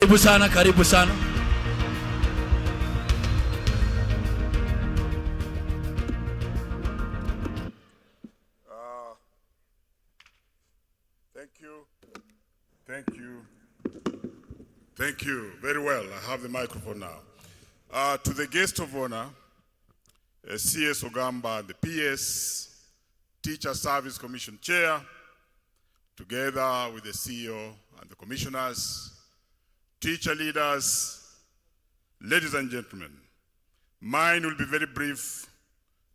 Karibu sana, karibu sana. Thank you. Very well. I have the microphone now. To the guest of honor, CS Ogamba, the PS, Teacher Service Commission Chair, together with the CEO and the commissioners, teacher leaders, ladies and gentlemen, mine will be very brief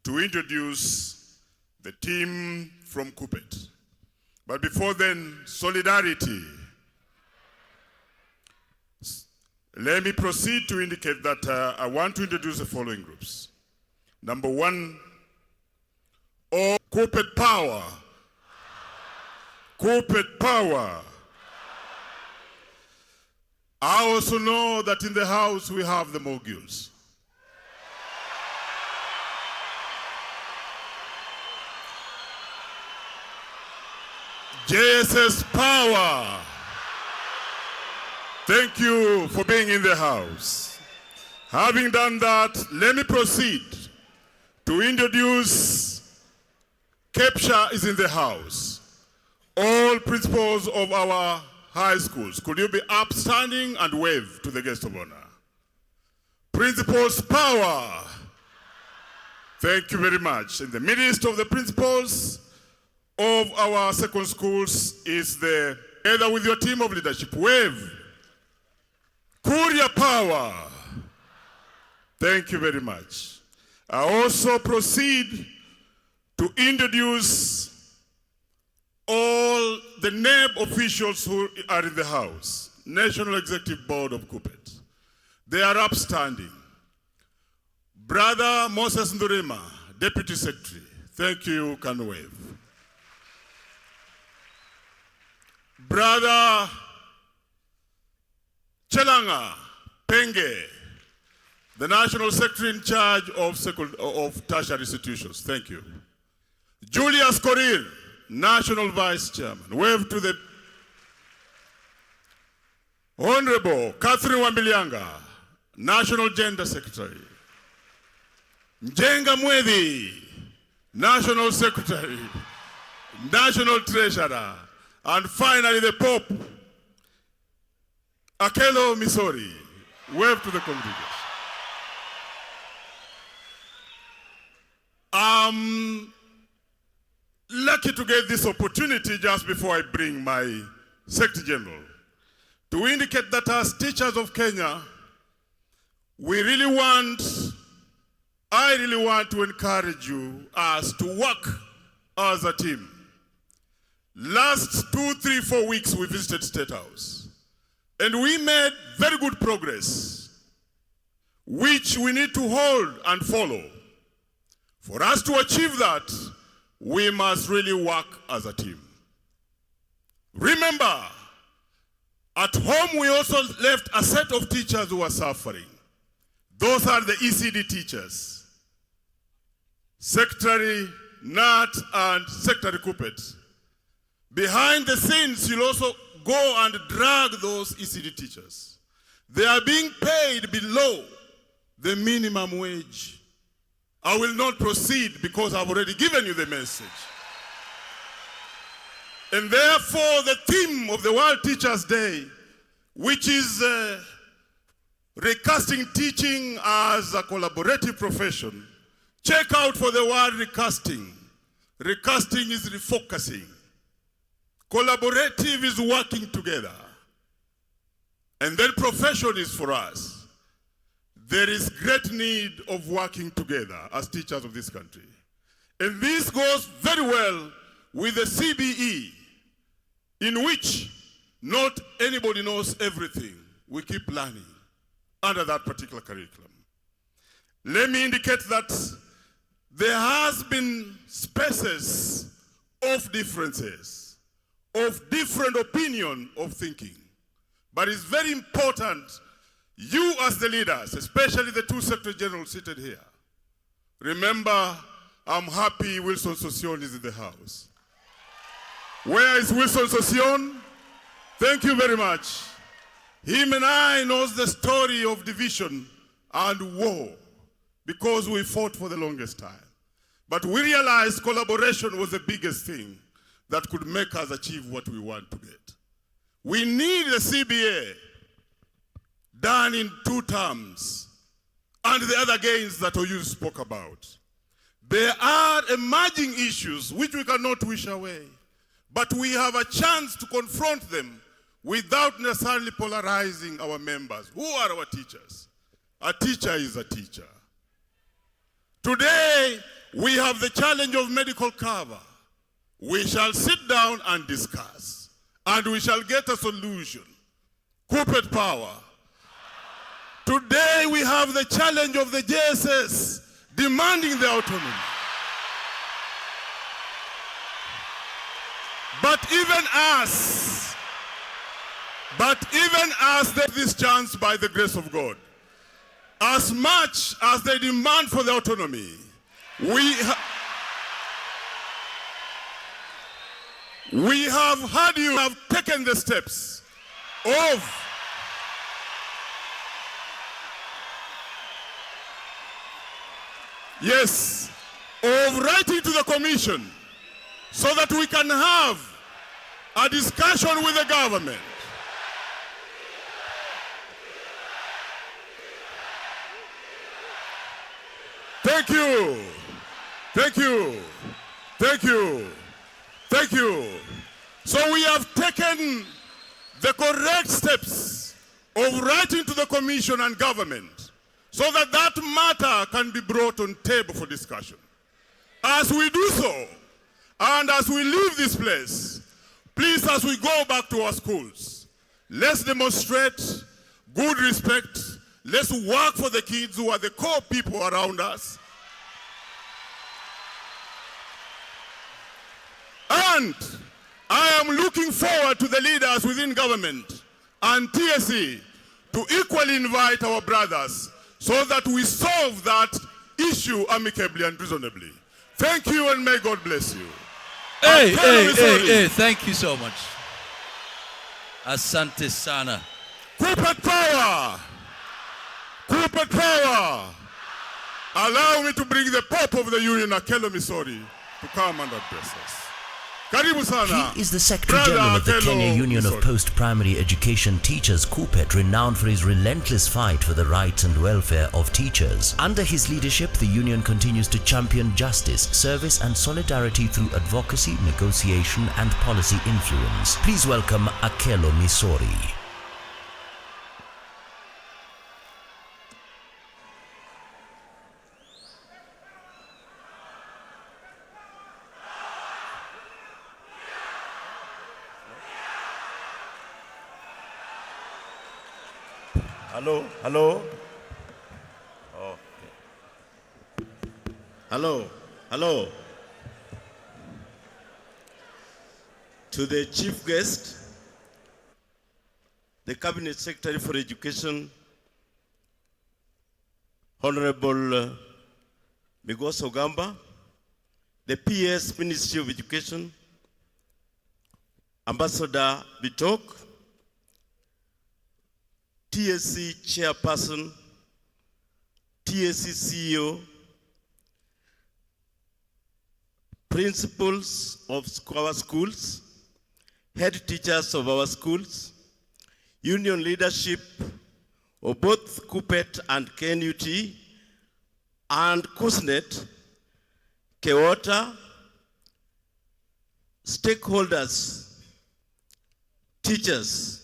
to introduce the team from Kupet. But before then, solidarity. Let me proceed to indicate that I want to introduce the following groups. Number one, all Kupet power. Kupet power. I also know that in the house we have the moguls. JSS power. Thank you for being in the house. Having done that, let me proceed to introduce Kepsha is in the house. All principals of our high schools, could you be upstanding and wave to the guest of honor? Principals power. Thank you very much. In the midst of the principals of our second schools is the, together with your team of leadership, wave. Courier power. Thank you very much. I also proceed to introduce all the NEB officials who are in the house, National Executive Board of Kupet. They are upstanding. Brother Moses Ndurima, Deputy Secretary. Thank you, can wave. Brother Chelanga Penge, the National Secretary in charge of tertiary institutions. Thank you. Julius Korir, National Vice Chairman. Wave to the Honorable Catherine Wambilianga, National Gender Secretary. Njenga Mwedi, National Secretary, National Treasurer. And finally the Pope, Akelo Misori. Wave to the congregation. I'm lucky to get this opportunity just before I bring my Secretary General to indicate that as teachers of Kenya, I really want to encourage you as to work as a team. Last 2, 3, 4 weeks we visited State House and we made very good progress, which we need to hold and follow. For us to achieve that, we must really work as a team. Remember, at home we also left a set of teachers who are suffering. Those are the ECD teachers. Secretary Nat and Secretary Kupet. Behind the scenes, you'll also go and drag those ECD teachers. They are being paid below the minimum wage. I will not proceed because I've already given you the message. And therefore, the theme of the World Teachers' Day, which is recasting teaching as a collaborative profession, check out for the word recasting. Recasting is refocusing. Collaborative is working together. And then profession is for us. There is great need of working together as teachers of this country. And this goes very well with the CBE, in which not anybody knows everything. We keep learning under that particular curriculum. Let me indicate that there has been spaces of differences, of different opinion of thinking. But it's very important, you as the leaders, especially the two Secretary Generals seated here, remember, I'm happy Wilson Sosion is in the house. Where is Wilson Sosion? Thank you very much. Him and I knows the story of division and war because we fought for the longest time. But we realized collaboration was the biggest thing that could make us achieve what we want to get. We need the CBA done in 2 terms and the other gains that Oyu spoke about. There are emerging issues which we cannot wish away, but we have a chance to confront them without necessarily polarizing our members. Who are our teachers? A teacher is a teacher. Today, we have the challenge of medical cover. We shall sit down and discuss, and we shall get a solution. Corporate power. Today, we have the challenge of the JSS demanding the autonomy. But even us take this chance by the grace of God. As much as they demand for the autonomy, we have had you have taken the steps of writing to the commission so that we can have a discussion with the government. Thank you. Thank you. Thank you. Thank you. So we have taken the correct steps of writing to the commission and government so that that matter can be brought on table for discussion. As we do so, and as we leave this place, please, as we go back to our schools, let's demonstrate good respect. Let's work for the kids who are the core people around us. And I am looking forward to the leaders within government and TSE to equally invite our brothers so that we solve that issue amicably and reasonably. Thank you, and may God bless you. Hey, thank you so much. Asante sana. Corporate power. Corporate power. Allow me to bring the Pope of the Union, Akelo Misori, to come and address us. Karibu sana. He is the Secretary General of the Kenya Union of Post-Primary Education Teachers, KUPPET, renowned for his relentless fight for the rights and welfare of teachers. Under his leadership, the union continues to champion justice, service and solidarity through advocacy, negotiation and policy influence. Please welcome Akelo Misori. Hello, hello. Okay. Hello, hello. To the chief guest, the Cabinet Secretary for Education, Honorable Migos Ogamba, the PS Ministry of Education, Ambassador Bitok, TSC Chairperson, TSC CEO, principals of our schools, head teachers of our schools, union leadership of both KUPPET and KNUT, and KUSNET, KEWOTA, stakeholders, teachers,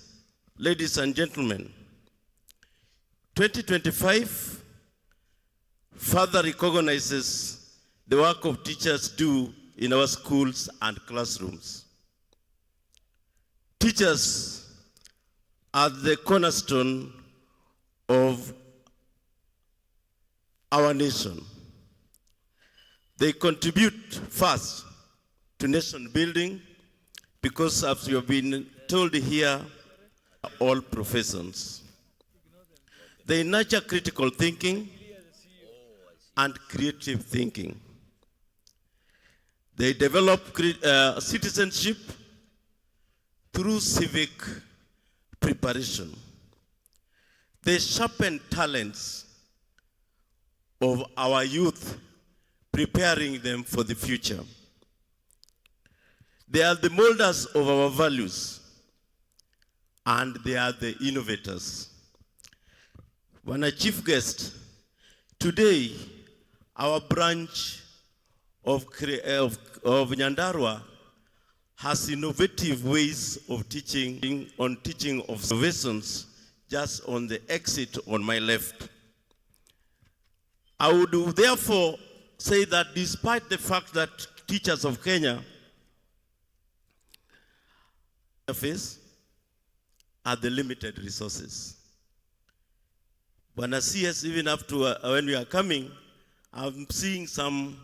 ladies and gentlemen. 2025 further recognizes the work of teachers do in our schools and classrooms. Teachers are the cornerstone of our nation. They contribute first to nation building because, as you have been told here, all professions. They nurture critical thinking and creative thinking. They develop citizenship through civic preparation. the sharpened talents of our youth, preparing them for the future. They are the molders of our values, and they are the innovators. When a chief guest, today our branch of Nyandarua has innovative ways of teaching observations just on the exit on my left. I would therefore say that despite the fact that teachers of Kenya face are the limited resources. When I see us, even up to when we are coming, I'm seeing some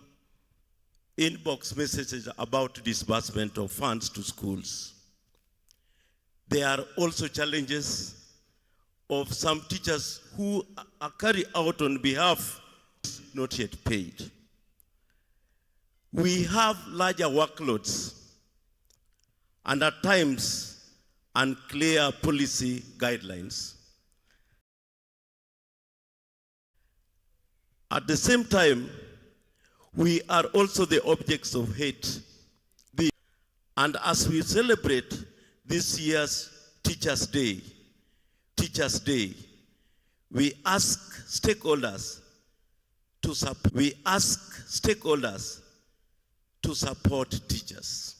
inbox messages about disbursement of funds to schools. There are also challenges of some teachers who are carried out on behalf not yet paid. We have larger workloads and at times unclear policy guidelines. At the same time, we are also the objects of hate. And as we celebrate this year's Teachers' Day, we ask stakeholders to support teachers.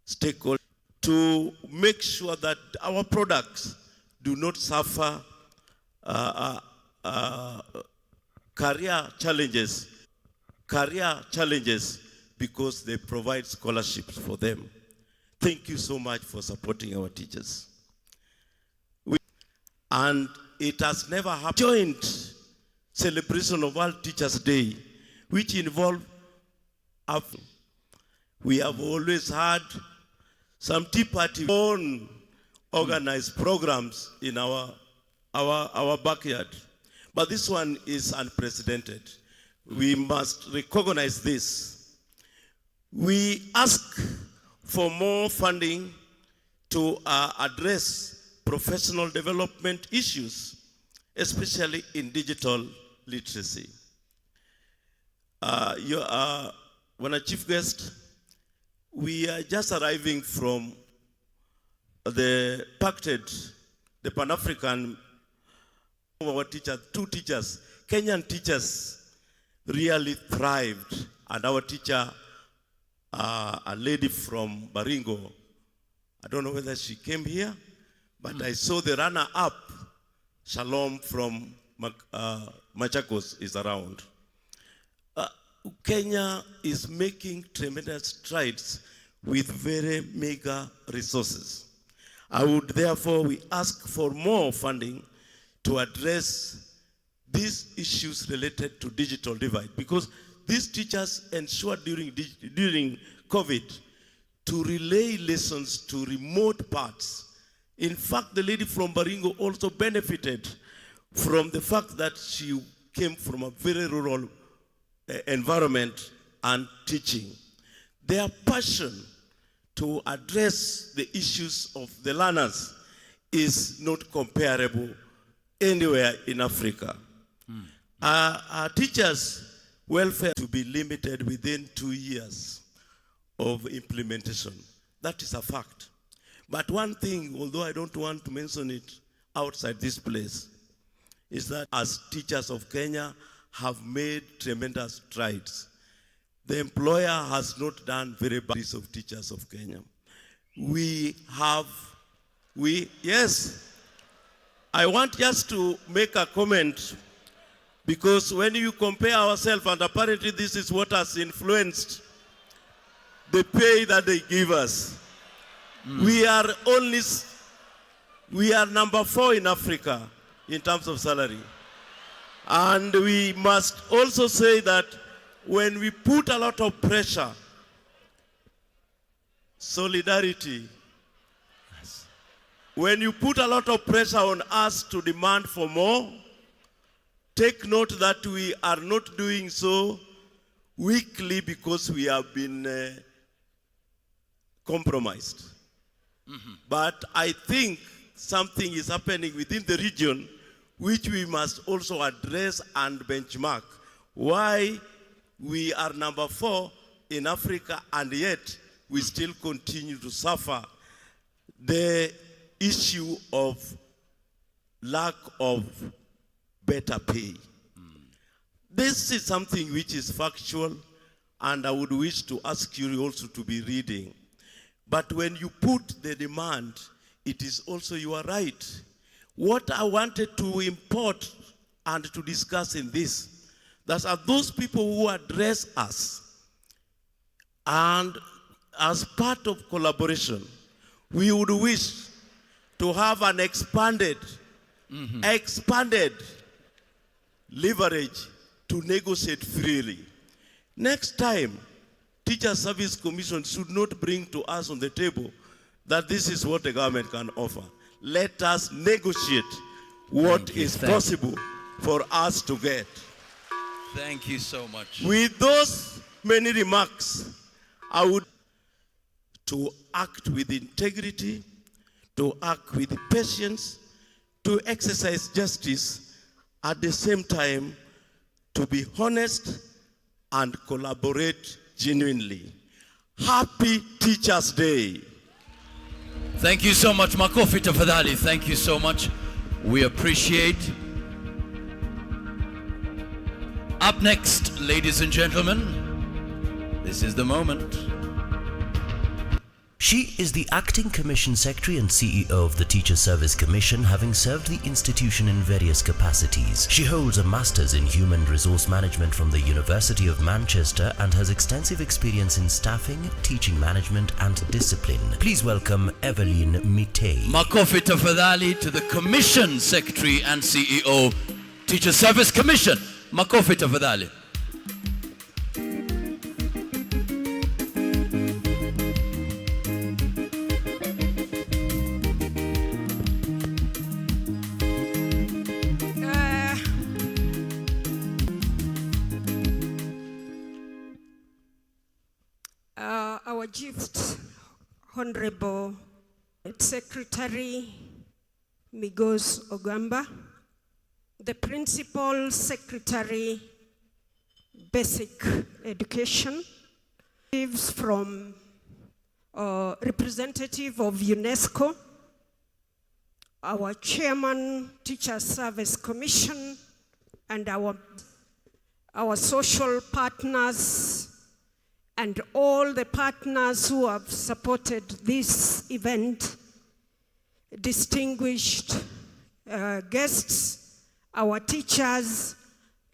Stakeholders to make sure that our products do not suffer career challenges because they provide scholarships for them. Thank you so much for supporting our teachers. And it has never happened. Joint celebration of World Teachers' Day, which involved, we have always had some Tea Party own organized programs in our backyard. But this one is unprecedented. We must recognize this. We ask for more funding to address professional development issues, especially in digital literacy. When a chief guest, we are just arriving from the Pan-African, our teachers, two teachers, Kenyan teachers really thrived. And our teacher, a lady from Baringo, I don't know whether she came here, but I saw the runner-up, Shalom from Machakos, is around. Kenya is making tremendous strides with very meager resources. We ask for more funding to address these issues related to digital divide, because these teachers ensured during COVID to relay lessons to remote parts. In fact, the lady from Baringo also benefited from the fact that she came from a very rural environment and teaching. Their passion to address the issues of the learners is not comparable anywhere in Africa. Our teachers' welfare to be limited within 2 years of implementation. That is a fact. But one thing, although I don't want to mention it outside this place, is that as teachers of Kenya have made tremendous strides. The employer has not done very bad use of teachers of Kenya. Yes. I want just to make a comment, because when you compare ourselves, and apparently this is what has influenced the pay that they give us. We are number 4 in Africa in terms of salary. And we must also say that when we put a lot of pressure, solidarity, when you put a lot of pressure on us to demand for more, take note that we are not doing so weakly because we have been compromised. But I think something is happening within the region which we must also address and benchmark. Why we are number 4 in Africa and yet we still continue to suffer the issue of lack of better pay. This is something which is factual, and I would wish to ask you also to be reading. But when you put the demand, it is also your right. What I wanted to import and to discuss in this, that are those people who address us, and as part of collaboration, we would wish to have an expanded leverage to negotiate freely. Next time, Teacher Service Commission should not bring to us on the table that this is what the government can offer. Let us negotiate what is possible for us to get. Thank you so much. With those many remarks, I would to act with integrity, to act with patience, to exercise justice, at the same time, to be honest and collaborate genuinely. Happy Teachers' Day. Thank you so much, Makofi tafadhali. Thank you so much. We appreciate. Up next, ladies and gentlemen, this is the moment. She is the Acting Commission Secretary and CEO of the Teacher Service Commission, having served the institution in various capacities. She holds a Master's in Human Resource Management from the University of Manchester and has extensive experience in staffing, teaching management and discipline. Please welcome Evelyn Mitei. Makofi tafadhali to the Commission Secretary and CEO, Teacher Service Commission. Makofi tafadhali. Our gift, Honorable Secretary Migos Ogamba, the Principal Secretary, Basic Education, from representative of UNESCO, our Chairman, Teacher Service Commission, and our social partners, and all the partners who have supported this event, distinguished guests, our teachers,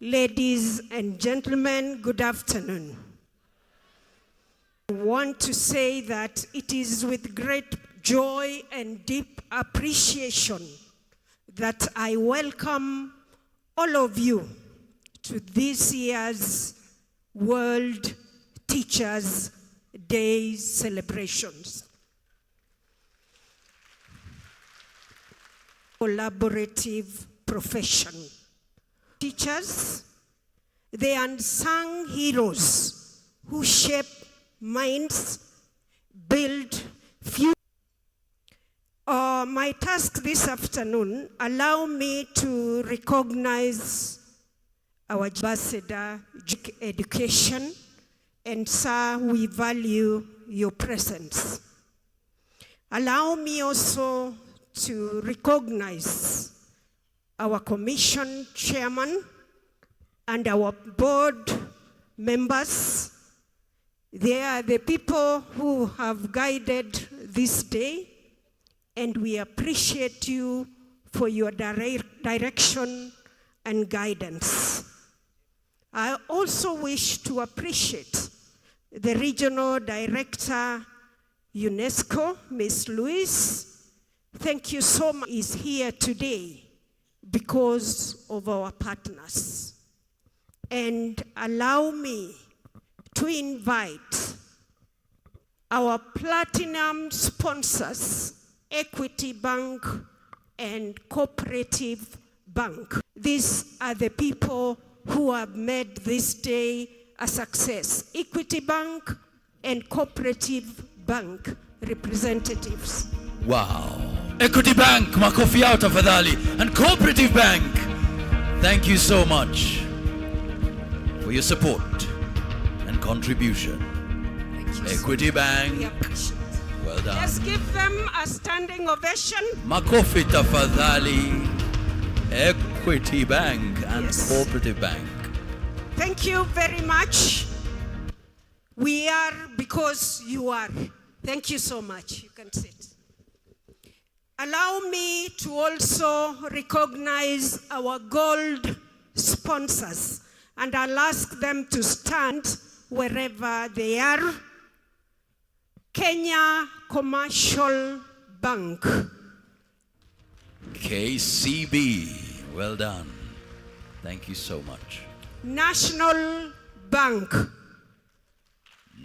ladies and gentlemen, good afternoon. I want to say that it is with great joy and deep appreciation that I welcome all of you to this year's World Teachers' Day celebrations. Collaborative profession. Teachers, the unsung heroes who shape minds, build future. My task this afternoon, allow me to recognize our ambassador education, and sir, we value your presence. Allow me also to recognize our commission chairman and our board members. They are the people who have guided this day, and we appreciate you for your direction and guidance. I also wish to appreciate the Regional Director, UNESCO, Ms. Louise. Thank you so much. Is here today because of our partners. And allow me to invite our platinum sponsors, Equity Bank and Cooperative Bank. These are the people who have made this day a success. Equity Bank and Cooperative Bank representatives. Wow. Equity Bank, makofi yao tafadhali. And Cooperative Bank. Thank you so much for your support and contribution. Thank you. Equity We Bank, appreciate it. well done. Let's give them a standing ovation. Makofi tafadhali. Equity Bank and Yes. Cooperative Bank. Thank you very much. We are because you are. Thank you so much. You can sit. Allow me to also recognize our gold sponsors, and I'll ask them to stand wherever they are. Kenya Commercial Bank. KCB, well done. Thank you so much. National Bank.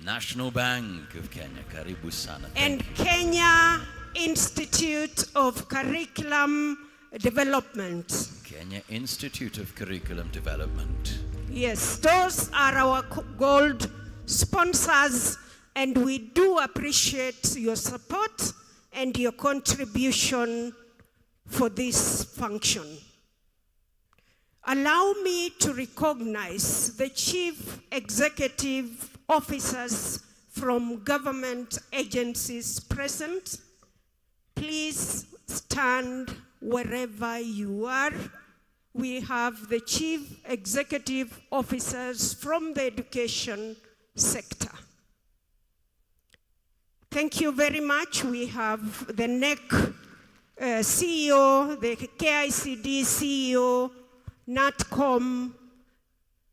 National Bank of Kenya, karibu sana. And Thank you. Kenya Institute of Curriculum Development. Kenya Institute of Curriculum Development. Yes, those are our gold sponsors, and we do appreciate your support and your contribution for this function. Allow me to recognize the chief executive officers from government agencies present. Please stand wherever you are. We have the chief executive officers from the education sector. Thank you very much. We have the NEC CEO, the KICD CEO, NATCOM.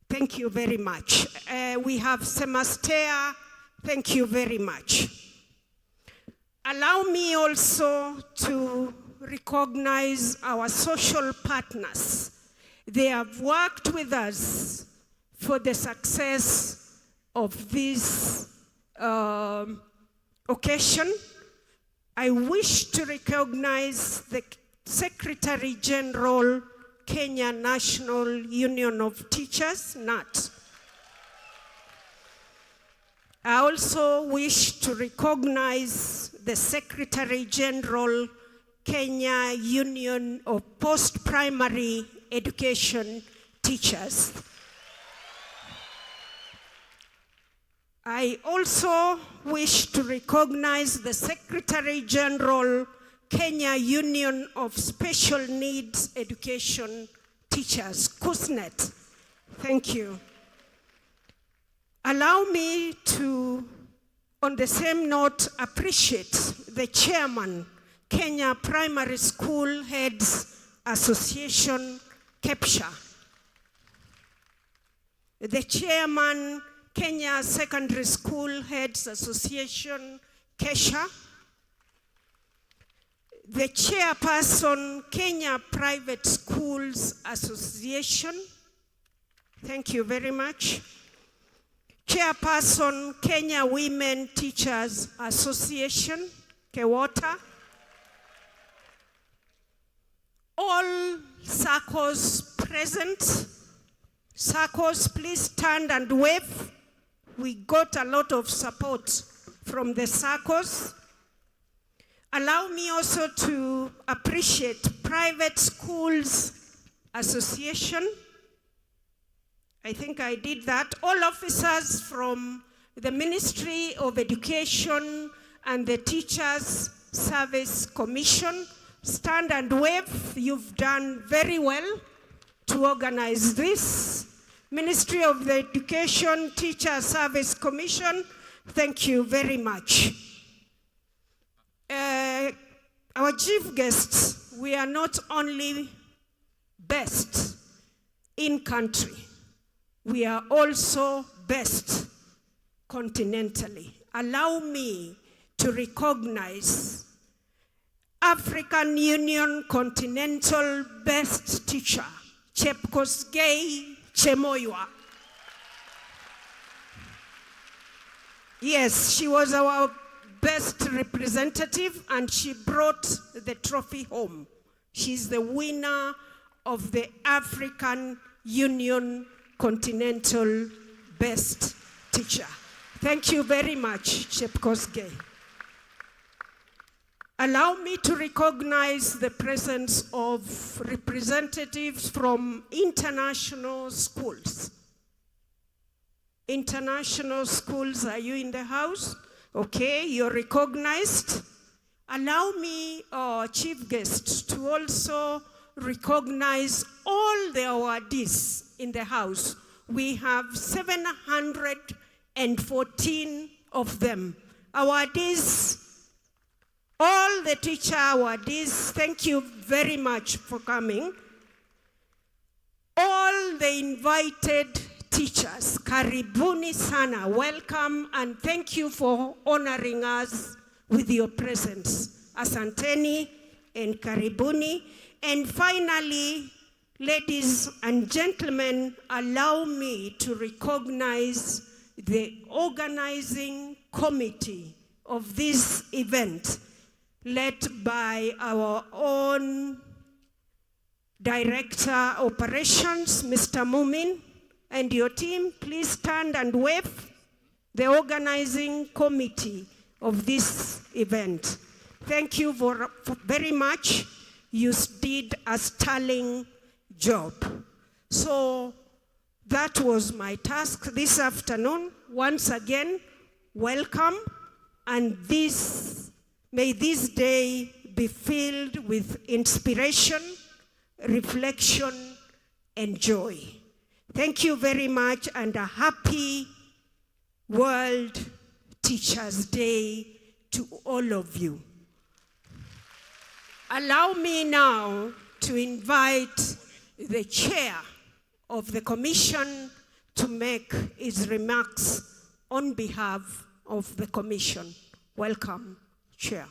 Thank you very much. We have Semastea. Thank you very much. Allow me also to recognize our social partners. They have worked with us for the success of this occasion. I wish to recognize the Secretary General, Kenya National Union of Teachers, NAT. I also wish to recognize the Secretary General, Kenya Union of Post-Primary Education Teachers. I also wish to recognize the Secretary General, Kenya Union of Special Needs Education Teachers, KUSNET. Thank you. Allow me to, on the same note, appreciate the chairman, Kenya Primary School Heads Association, KEPSHA. The chairman, Kenya Secondary School Heads Association, KESHA. The chairperson, Kenya Private Schools Association. Thank you very much. Chairperson, Kenya Women Teachers Association, KEWOTA. All SACCOs present. SACCOs, please stand and wave. We got a lot of support from the SACCOs. Allow me also to appreciate Private Schools Association. I think I did that. All officers from the Ministry of Education and the Teachers Service Commission, stand and wave. You've done very well to organize this. Ministry of the Education Teacher Service Commission, thank you very much. Our chief guests, we are not only best in country, we are also best continentally. Allow me to recognize African Union Continental Best Teacher, Chepkosgei Chemoywa. Yes, she was our best representative and she brought the trophy home. She's the winner of the African Union Continental Best Teacher. Thank you very much, Chepkosgei. Allow me to recognize the presence of representatives from international schools. International schools, are you in the house? Okay, you're recognized. Allow me, chief guests, to also recognize all the awardees in the house. We have 714 of them. Awardees, all the teacher awardees, thank you very much for coming. All the invited teachers, karibuni sana, welcome, and thank you for honoring us with your presence. Asanteni and karibuni. And finally, ladies and gentlemen, allow me to recognize the organizing committee of this event, led by our own Director Operations, Mr. Mumin, and your team. Please stand and wave. The organizing committee of this event. Thank you for very much. You did a sterling job. So that was my task this afternoon. Once again, welcome, and may this day be filled with inspiration, reflection, and joy. Thank you very much, and a happy World Teachers' Day to all of you. Allow me now to invite the chair of the commission to make his remarks on behalf of the commission. Welcome, Chair.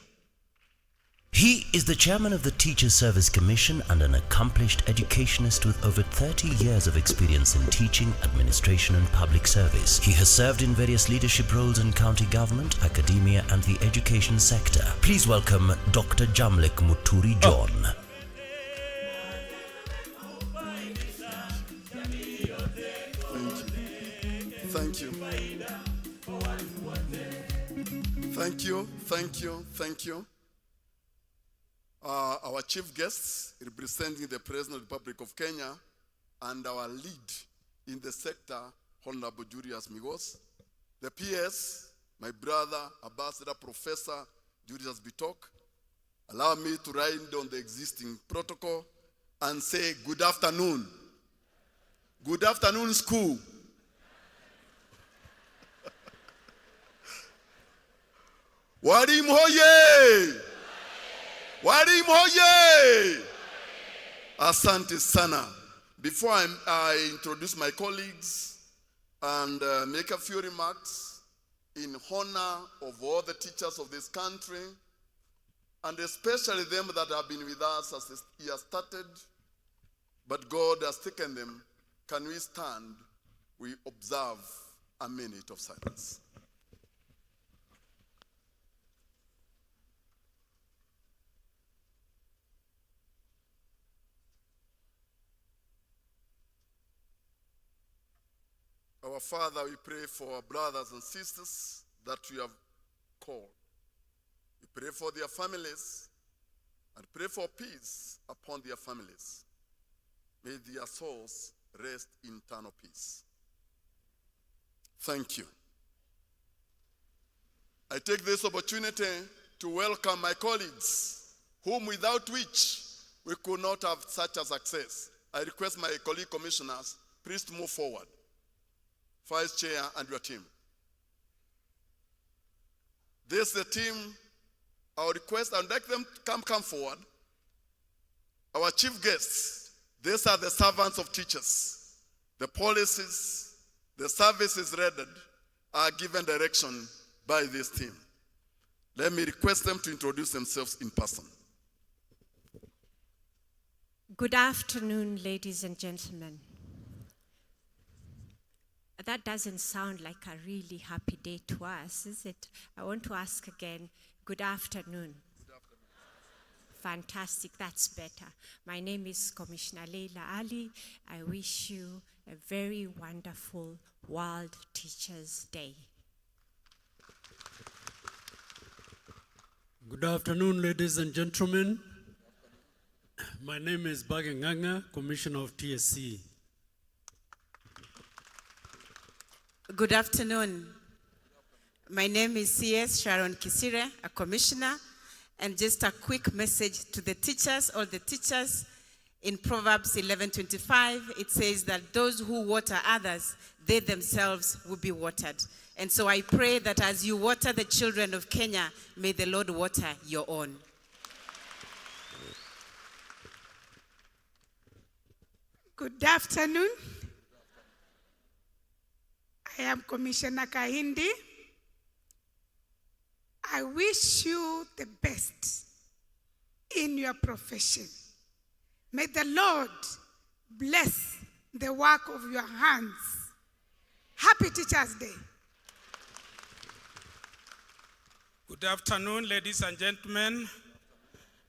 He is the chairman of the Teacher Service Commission and an accomplished educationist with over 30 years of experience in teaching, administration and public service. He has served in various leadership roles in county government, academia and the education sector. Please welcome Dr. Jamlek Muturi John. Thank you. Our chief guests representing the President of the Republic of Kenya and our lead in the sector, Honorable Julius Migos. The PS, my brother, Ambassador Professor Julius Bitok. Allow me to ride on the existing protocol and say good afternoon. Good afternoon, school. Walimu hoye! Walimu hoye! Asante sana. Before I introduce my colleagues and make a few remarks in honor of all the teachers of this country, and especially them that have been with us as this year started, but God has taken them, can we stand? We observe a minute of silence. Our Father, we pray for our brothers and sisters that we have called. We pray for their families and pray for peace upon their families. May their souls rest in eternal peace. Thank you. I take this opportunity to welcome my colleagues, whom without which we could not have such a success. I request my colleague commissioners, please to move forward. Vice Chair and your team. This is the team. Our request, I'd like them to come forward. Our chief guests, these are the servants of teachers. The policies, the services rendered are given direction by this team. Let me request them to introduce themselves in person. Good afternoon, ladies and gentlemen. That doesn't sound like a really happy day to us, is it? I want to ask again, good afternoon. Good afternoon. Fantastic, that's better. My name is Commissioner Leila Ali. I wish you a very wonderful World Teachers' Day. Good afternoon, ladies and gentlemen. My name is Bagenganga, Commissioner of TSC. Good afternoon. My name is CS Sharon Kisire, a commissioner, and just a quick message to the teachers, all the teachers. In Proverbs 11:25, it says that those who water others, they themselves will be watered. And so I pray that as you water the children of Kenya, may the Lord water your own. Good afternoon. I am Commissioner Kahindi. I wish you the best in your profession. May the Lord bless the work of your hands. Happy Teachers' Day. Good afternoon, ladies and gentlemen.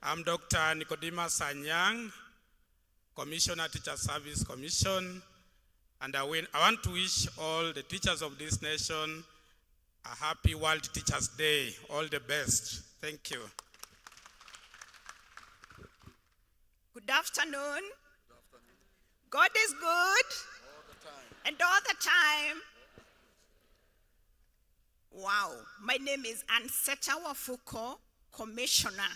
I'm Dr. Nicodemus Sanyang, Commissioner, Teacher Service Commission, and I want to wish all the teachers of this nation a happy World Teachers' Day. All the best. Thank you. Good afternoon. God is good. And all the time. Wow. My name is Anseta Wafuko, Commissioner.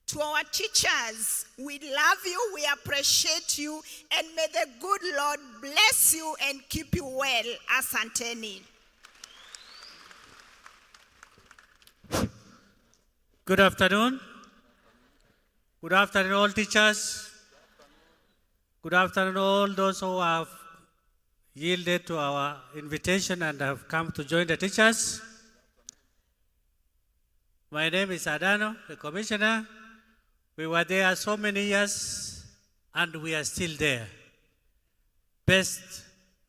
To our teachers, we love you, we appreciate you, and may the good Lord bless you and keep you well. Asanteni. Good afternoon. Good afternoon, all teachers. Good afternoon, all those who have yielded to our invitation and have come to join the teachers. My name is Adano, the Commissioner. We were there so many years, and we are still there. Best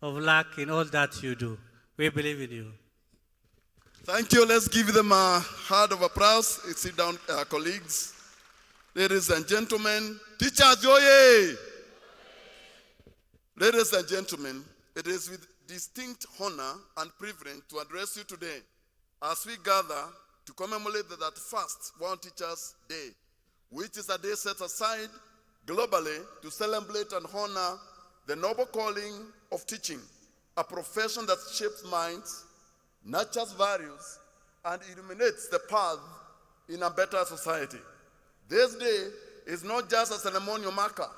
of luck in all that you do. We believe in you. Thank you. Let's give them a hand of applause. Sit down, colleagues. Ladies and gentlemen, teachers, yoye! Ladies and gentlemen, it is with distinct honor and privilege to address you today as we gather to commemorate that first World Teachers' Day, which is a day set aside globally to celebrate and honor the noble calling of teaching, a profession that shapes minds, nurtures values, and illuminates the path in a better society. This day is not just a ceremonial marker.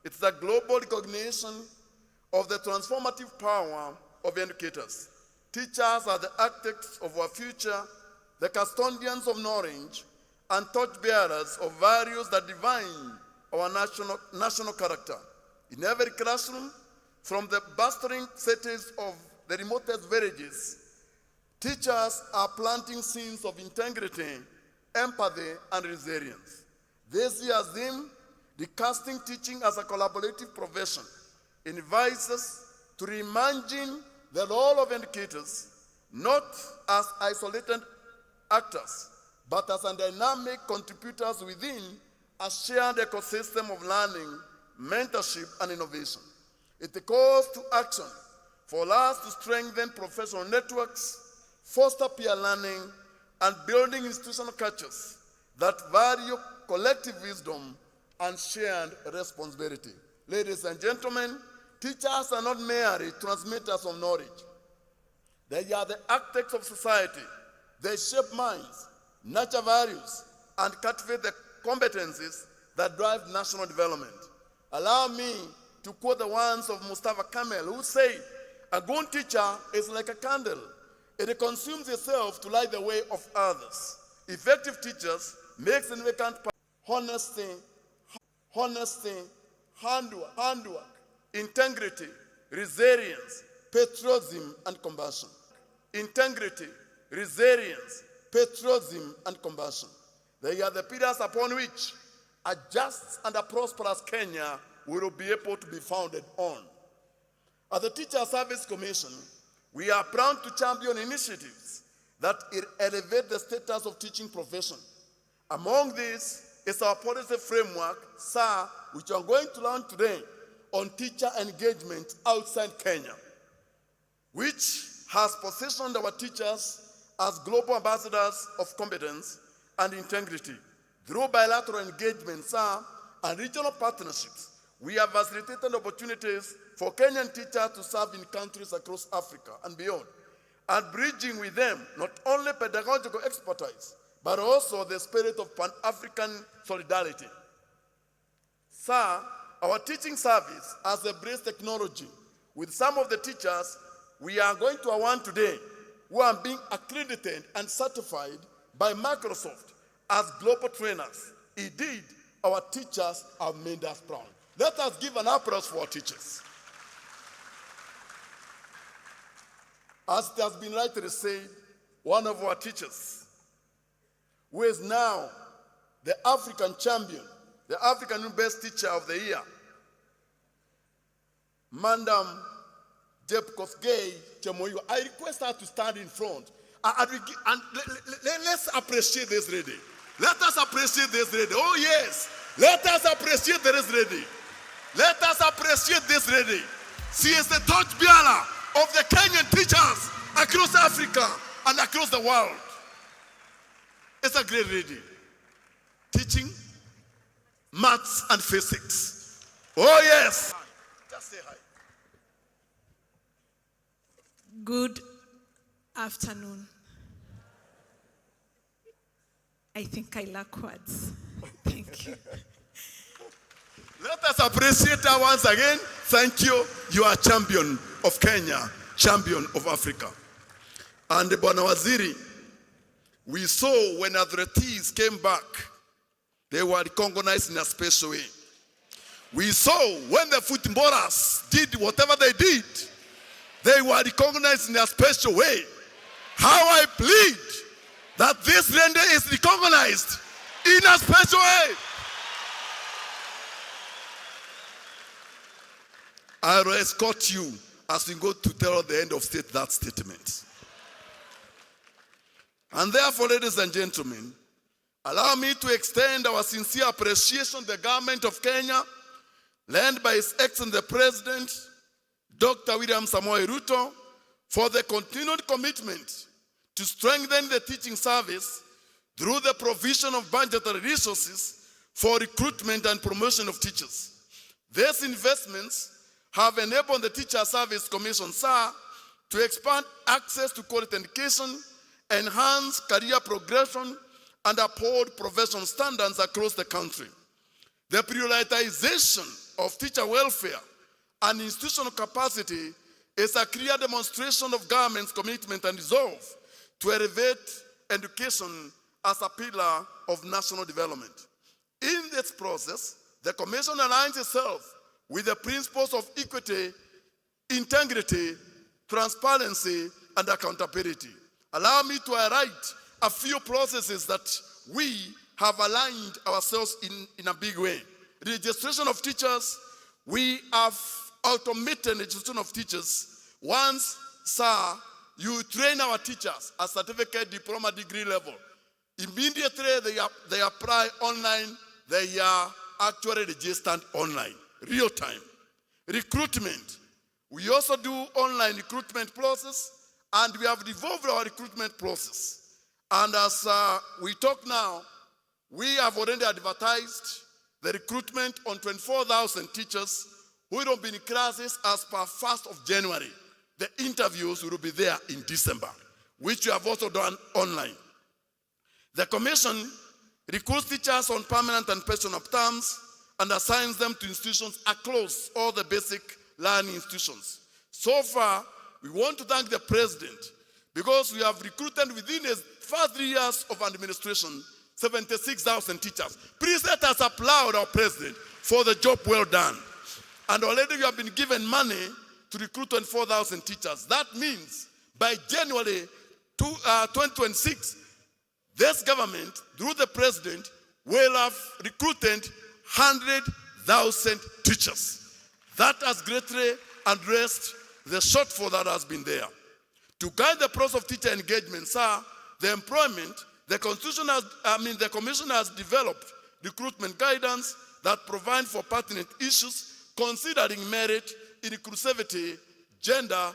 It's a global recognition of the transformative power of educators. Teachers are the architects of our future, the custodians of knowledge, and torchbearers of values that define our national character. In every classroom, from the bustling cities of the remotest villages, teachers are planting seeds of integrity, empathy, and resilience. This year's theme, recasting teaching as a collaborative profession, invites us to reimagine the role of educators not as isolated actors, but as dynamic contributors within a shared ecosystem of learning, mentorship, and innovation. It calls to action for us to strengthen professional networks, foster peer learning, and building institutional cultures that value collective wisdom and shared responsibility. Ladies and gentlemen, teachers are not merely transmitters of knowledge. They are the architects of society. They shape minds, nurture values, and cultivate the competencies that drive national development. Allow me to quote the words of Mustafa Kemal, who said, "A good teacher is like a candle. It consumes itself to light the way of others." Effective teachers make significant honesty, handwork, integrity, resilience, patriotism, and compassion. Integrity, resilience, patriotism, and compassion. They are the pillars upon which a just and a prosperous Kenya will be able to be founded on. As the Teacher Service Commission, we are proud to champion initiatives that elevate the status of teaching profession. Among these is our policy framework, SAR, which I'm going to learn today on teacher engagement outside Kenya, which has positioned our teachers as global ambassadors of competence and integrity. Through bilateral engagements and regional partnerships, we have facilitated opportunities for Kenyan teachers to serve in countries across Africa and beyond, and bridging with them not only pedagogical expertise, but also the spirit of Pan-African solidarity. Sir, our teaching service has embraced technology. With some of the teachers we are going to award today who are being accredited and certified by Microsoft as global trainers. Indeed, our teachers have made us proud. Let us give an applause for our teachers. As it has been rightly said, one of our teachers, who is now the African champion, the African Best Teacher of the Year, Madam Jeb Kosgei Chemoyo, I request her to stand in front. And let's appreciate this lady. Let us appreciate this lady. Oh yes, let us appreciate this lady. Let us appreciate this lady. She is the torchbearer of the Kenyan teachers across Africa and across the world. It's a great lady. Teaching maths and physics. Oh yes. Just say hi. Good afternoon. I think I lack words. Thank you. Let us appreciate her once again. Thank you. You are champion of Kenya, champion of Africa. And Bwana Waziri, we saw when athletes came back, they were recognized in a special way. We saw when the footballers did whatever they did, they were recognized in a special way. How I plead that this lady is recognized in a special way. I will escort you as we go to tell the end of state that statement. And therefore, ladies and gentlemen, allow me to extend our sincere appreciation to the government of Kenya, led by His Excellency the President, Dr. William Samoei Ruto, for the continued commitment to strengthen the teaching service through the provision of budgetary resources for recruitment and promotion of teachers. These investments have enabled the Teacher Service Commission, SAR, to expand access to quality education, enhance career progression, and uphold professional standards across the country. The prioritization of teacher welfare and institutional capacity is a clear demonstration of government's commitment and resolve to elevate education as a pillar of national development. In this process, the Commission aligns itself with the principles of equity, integrity, transparency, and accountability. Allow me to highlight a few processes that we have aligned ourselves in a big way. Registration of teachers, we have automated registration of teachers. Once, sir, you train our teachers at certificate, diploma, degree level. Immediately they apply online, they are actually registered online, real time. Recruitment, we also do online recruitment process, and we have devolved our recruitment process. And as we talk now, we have already advertised the recruitment on 24,000 teachers who will be in classes as per 1st of January. The interviews will be there in December, which we have also done online. The Commission recruits teachers on permanent and pensionable terms and assigns them to institutions across all the basic learning institutions. So far, we want to thank the President because we have recruited within his first 3 years of administration 76,000 teachers. Please let us applaud our President for the job well done. And already we have been given money to recruit 24,000 teachers. That means by January 2026, this government, through the President, will have recruited 100,000 teachers. That has greatly addressed the shortfall that has been there. To guide the process of teacher engagement, sir, the employment, the Commission has developed recruitment guidance that provide for pertinent issues considering merit, inclusivity, gender,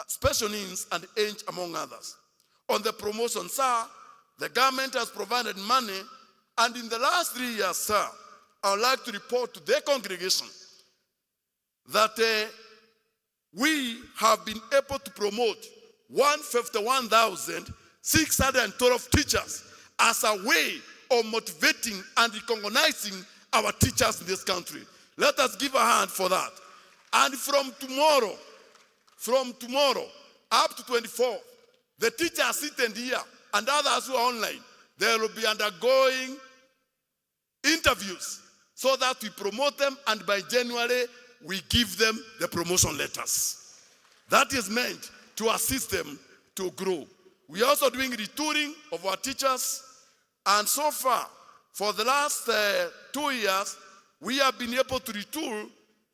special needs, and age, among others. On the promotion, sir, The government has provided money, and in the last 3 years, sir, I would like to report to the congregation that we have been able to promote 151,612 teachers as a way of motivating and recognizing our teachers in this country. Let us give a hand for that. And from tomorrow up to 24th, the teachers sitting here and others who are online, they will be undergoing interviews so that we promote them, and by January, we give them the promotion letters. That is meant to assist them to grow. We are also doing retooling of our teachers, and so far, for the last 2 years, we have been able to retool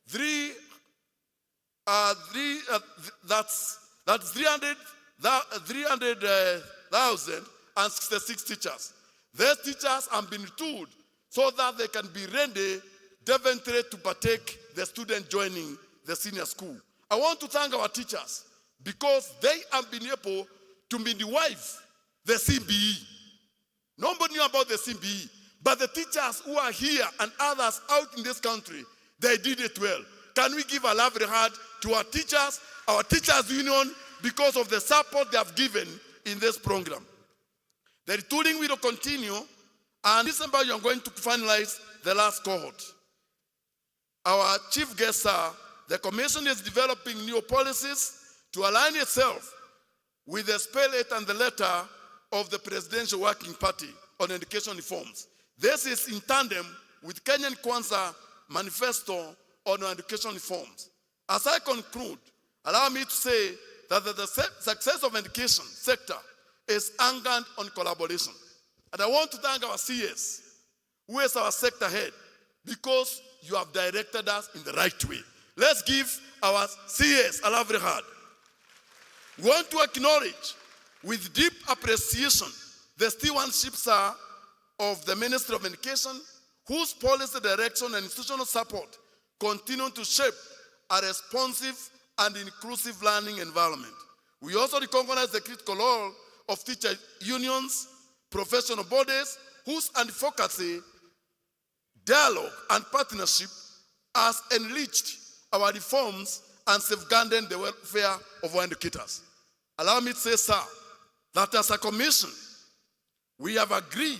300,066 teachers. These teachers have been retooled so that they can be ready eventually to partake the student joining the senior school. I want to thank our teachers because they have been able to midwife the CBE. Nobody knew about the CBE, but the teachers who are here and others out in this country, they did it well. Can we give a lovely hand to our teachers union, because of the support they have given in this program? The retooling will continue, and in December you are going to finalize the last cohort. Our chief guest, sir, the commission is developing new policies to align itself with the spirit and the letter of the Presidential Working Party on education reforms. This is in tandem with Kenyan Kwanza manifesto on education reforms. As I conclude, allow me to say that the success of education sector is anchored on collaboration. And I want to thank our CS, who is our sector head, because you have directed us in the right way. Let's give our CS a lovely hand. We want to acknowledge with deep appreciation the stewardship, sir, of the Ministry of Education, whose policy direction and institutional support continue to shape a responsive and inclusive learning environment. We also recognize the critical role of teacher unions, professional bodies, whose advocacy, dialogue, and partnership has enriched our reforms and safeguarded the welfare of our educators. Allow me to say, sir, that as a commission, we have agreed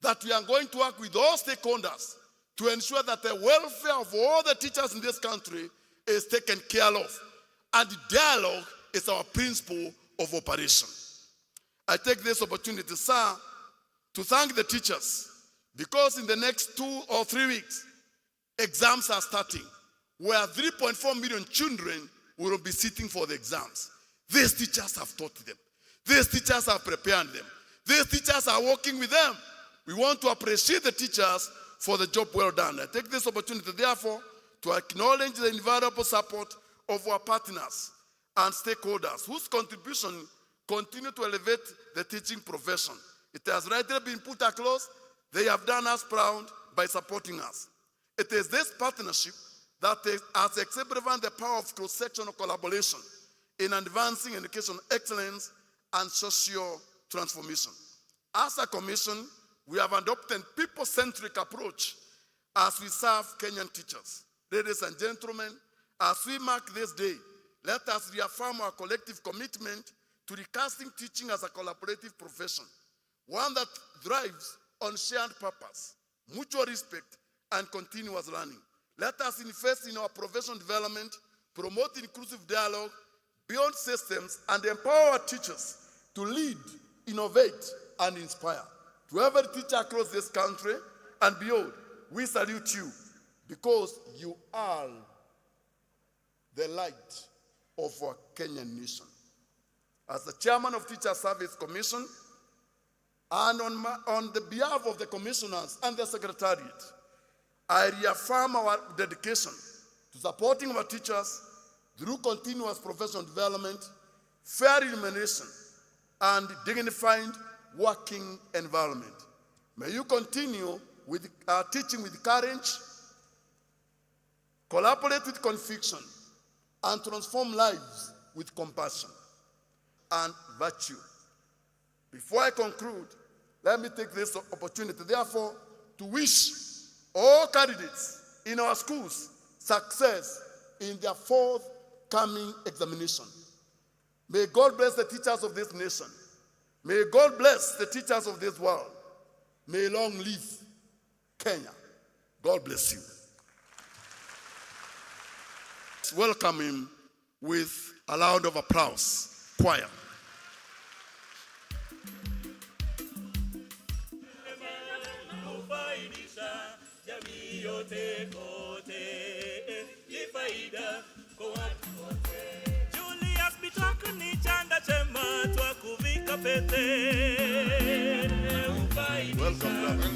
that we are going to work with all stakeholders to ensure that the welfare of all the teachers in this country is taken care of. And dialogue is our principle of operation. I take this opportunity, sir, to thank the teachers, because in the next 2 or 3 weeks, exams are starting, where 3.4 million children will be sitting for the exams. These teachers have taught them. These teachers have prepared them. These teachers are working with them. We want to appreciate the teachers for the job well done. I take this opportunity, therefore, to acknowledge the invaluable support of our partners and stakeholders, whose contribution continue to elevate the teaching profession. It has rightly been put across. They have done us proud by supporting us. It is this partnership that has exemplified the power of cross-sectional collaboration in advancing education excellence and social transformation. As a commission, we have adopted a people-centric approach as we serve Kenyan teachers. Ladies and gentlemen, as we mark this day, let us reaffirm our collective commitment to recasting teaching as a collaborative profession, one that thrives on shared purpose, mutual respect, and continuous learning. Let us invest in our professional development, promote inclusive dialogue, build systems, and empower our teachers to lead, innovate, and inspire. To every teacher across this country and beyond, we salute you because you are the light of our Kenyan nation. As the chairman of Teacher Service Commission, and on the behalf of the commissioners and the secretariat, I reaffirm our dedication to supporting our teachers through continuous professional development, fair remuneration, and dignified working environment. May you continue with teaching with courage, collaborate with conviction, and transform lives with compassion and virtue. Before I conclude, let me take this opportunity, therefore, to wish all candidates in our schools success in their forthcoming examination. May God bless the teachers of this nation. May God bless the teachers of this world. May long live Kenya. God bless you. Let's welcome him with a round of applause. Choir. Julius Bitok ni chanda chema twa kuvika pete. Welcome, brother.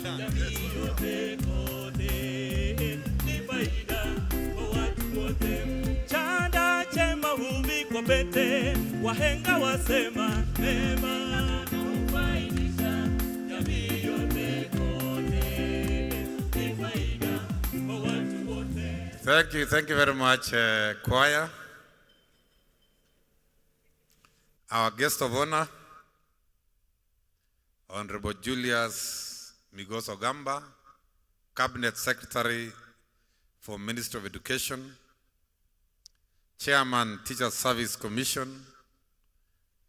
Chanda chema huvikwa pete, wahenga wasema mema. Kufaidisha jamii yote kote, ni faida kwa watu wote. Thank you very much, choir. Our guest of honor, Honorable Julius Migos Ogamba, Cabinet Secretary for Ministry of Education, Chairman Teacher Service Commission,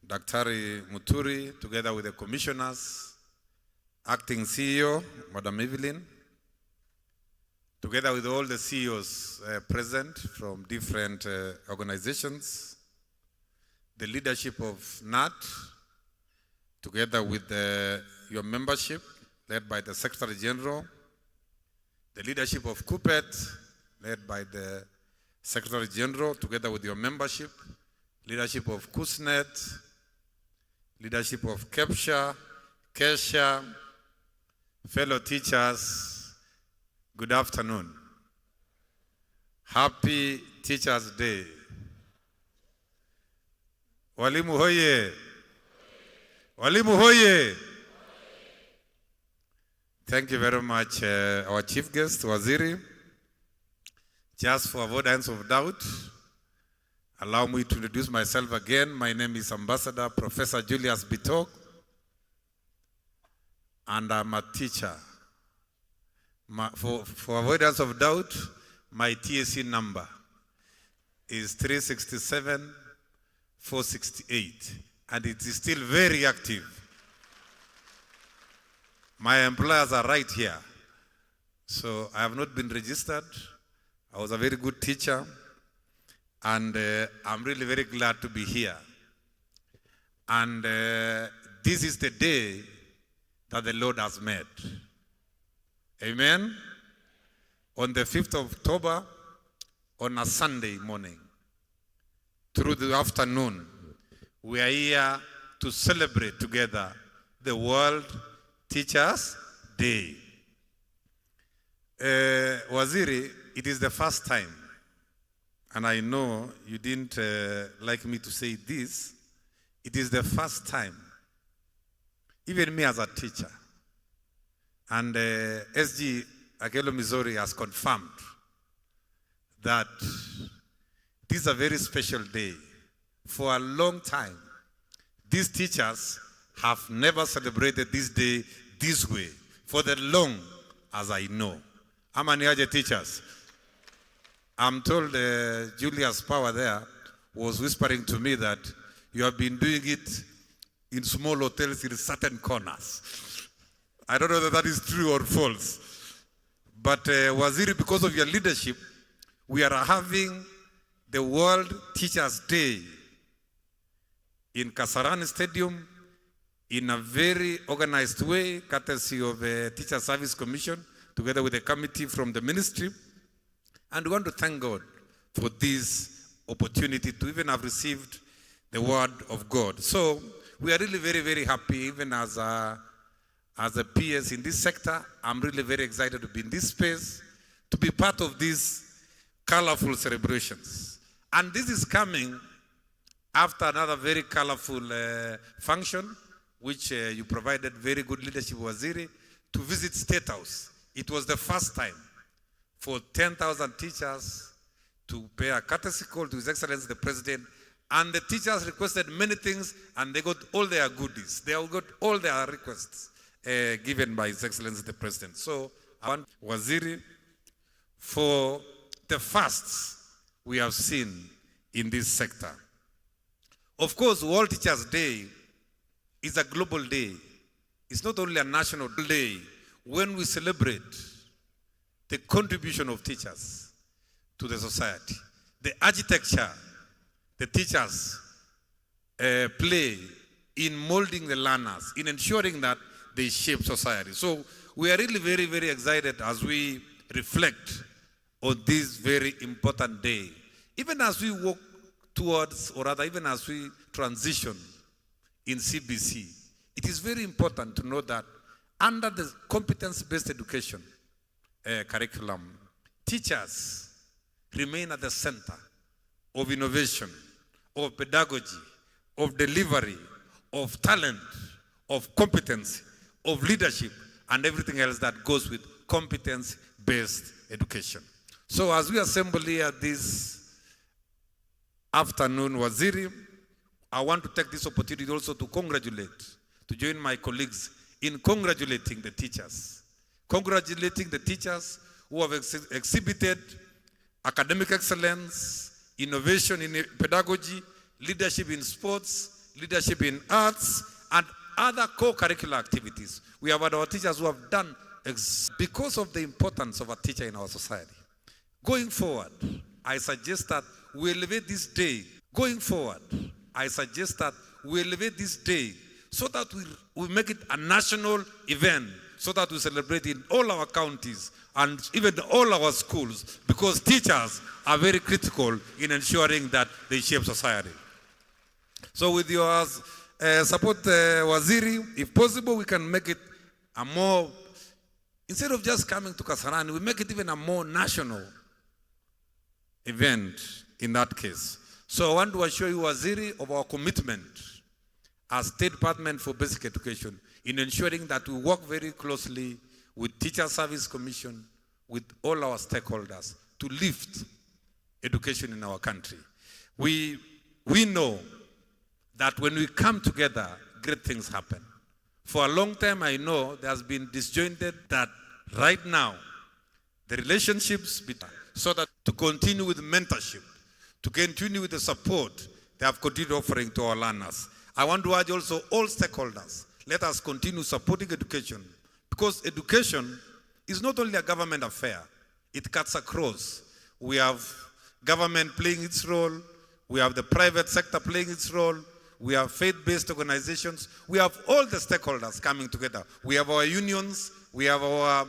Dr. Muturi, together with the commissioners, Acting CEO, Madam Evelyn, together with all the CEOs present from different organizations, the leadership of NAT, together with your membership, led by the Secretary General, the leadership of KUPPET, led by the Secretary General, together with your membership, leadership of KUSNET, leadership of KEPSHA, KESHA, fellow teachers, good afternoon. Happy Teachers' Day. Walimu hoye! Walimu hoye! Thank you very much, our chief guest, Waziri. Just for avoidance of doubt, allow me to introduce myself again. My name is Ambassador Professor Julius Bitok, and I'm a teacher. For avoidance of doubt, my TSC number is 367-468, and it is still very active. My employers are right here. So I have not been registered. I was a very good teacher, and I'm really very glad to be here. And this is the day that the Lord has made. Amen? On the 5th of October, on a Sunday morning, through the afternoon, we are here to celebrate together the World Teachers' Day. Waziri, it is the first time, and I know you didn't like me to say this, it is the first time, even me as a teacher, and SG Akelo Missouri has confirmed that this is a very special day. For a long time, these teachers have never celebrated this day this way, for the long as I know. How many other teachers? I'm told Julius Power there was whispering to me that you have been doing it in small hotels in certain corners. I don't know whether that is true or false. But Waziri, because of your leadership, we are having the World Teachers' Day in Kasarani Stadium in a very organized way, courtesy of the Teacher Service Commission, together with a committee from the ministry. And we want to thank God for this opportunity to even have received the word of God. So we are really very, very happy, even as a PS in this sector. I'm really very excited to be in this space, to be part of these colorful celebrations. And this is coming after another very colorful function, which you provided very good leadership, Waziri, to visit State House. It was the first time for 10,000 teachers to pay a courtesy call to His Excellency the President And the teachers requested many things, and they got all their goodies. They got all their requests given by His Excellency the President. So I want Waziri for the firsts we have seen in this sector. Of course, World Teachers' Day is a global day. It's not only a national day when we celebrate the contribution of teachers to the society, the architecture the teachers play in molding the learners, in ensuring that they shape society. So we are really very, very excited as we reflect on this very important day. Even as we walk towards, or rather even as we transition in CBC, it is very important to know that under the competence-based education curriculum, teachers remain at the center of innovation, of pedagogy, of delivery, of talent, of competence, of leadership, and everything else that goes with competence-based education. So as we assemble here this afternoon, Waziri, I want to take this opportunity also to join my colleagues in congratulating the teachers. Congratulating the teachers who have exhibited academic excellence, innovation in pedagogy, leadership in sports, leadership in arts, and other co-curricular activities. We have had our teachers who have done because of the importance of a teacher in our society. Going forward, I suggest that we elevate this day. Going forward, I suggest that we elevate this day so that we make it a national event, so that we celebrate in all our counties and even all our schools, because teachers are very critical in ensuring that they shape society. So with your support, Waziri, if possible, we can make it a more, instead of just coming to Kasarani, we make it even a more national event in that case. So I want to assure you, Waziri, of our commitment as State Department for Basic Education in ensuring that we work very closely with Teacher Service Commission, with all our stakeholders to lift education in our country. We know that when we come together, great things happen. For a long time, I know there has been disjointed that right now, the relationships between, so that to continue with mentorship, to continue with the support they have continued offering to our learners. I want to urge also all stakeholders, let us continue supporting education, because education is not only a government affair, it cuts across. We have government playing its role, we have the private sector playing its role, we have faith-based organizations, we have all the stakeholders coming together. We have our unions, we have our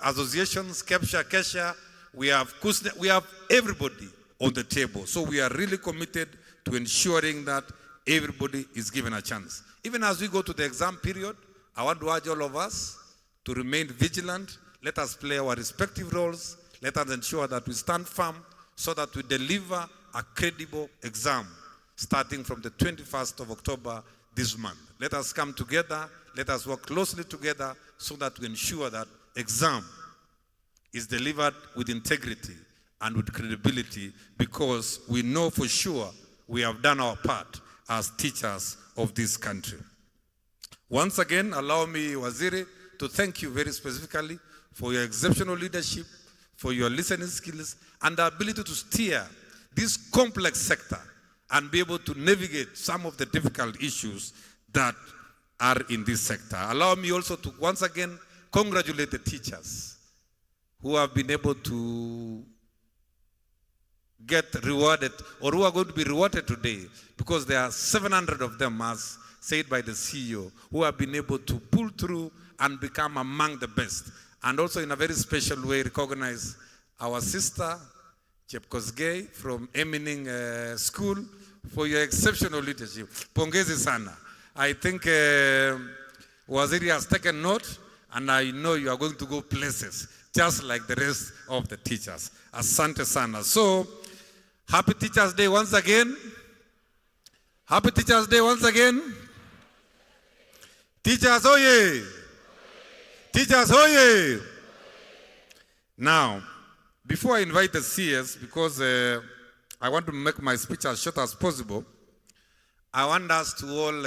associations, KEPSHA, KESHA, we have KUSNE, we have everybody on the table. So we are really committed to ensuring that everybody is given a chance. Even as we go to the exam period, I want to urge all of us to remain vigilant. Let us play our respective roles. Let us ensure that we stand firm so that we deliver a credible exam starting from the 21st of October this month. Let us come together. Let us work closely together so that we ensure that exam is delivered with integrity and with credibility, because we know for sure we have done our part as teachers of this country. Once again, allow me, Waziri, to thank you very specifically for your exceptional leadership, for your listening skills, and the ability to steer this complex sector and be able to navigate some of the difficult issues that are in this sector. Allow me also to once again congratulate the teachers who have been able to get rewarded, or who are going to be rewarded today, because there are 700 of them, as said by the CEO, who have been able to pull through and become among the best. And also in a very special way recognize our sister, Chepkosgei from Emining School, for your exceptional leadership. Pongezi sana. I think Waziri has taken note, and I know you are going to go places, just like the rest of the teachers. Asante sana. So, happy Teachers' Day once again. Happy Teachers' Day once again. Teachers, oye! Teachers, oye! Now, before I invite the CS, because I want to make my speech as short as possible. I want us to all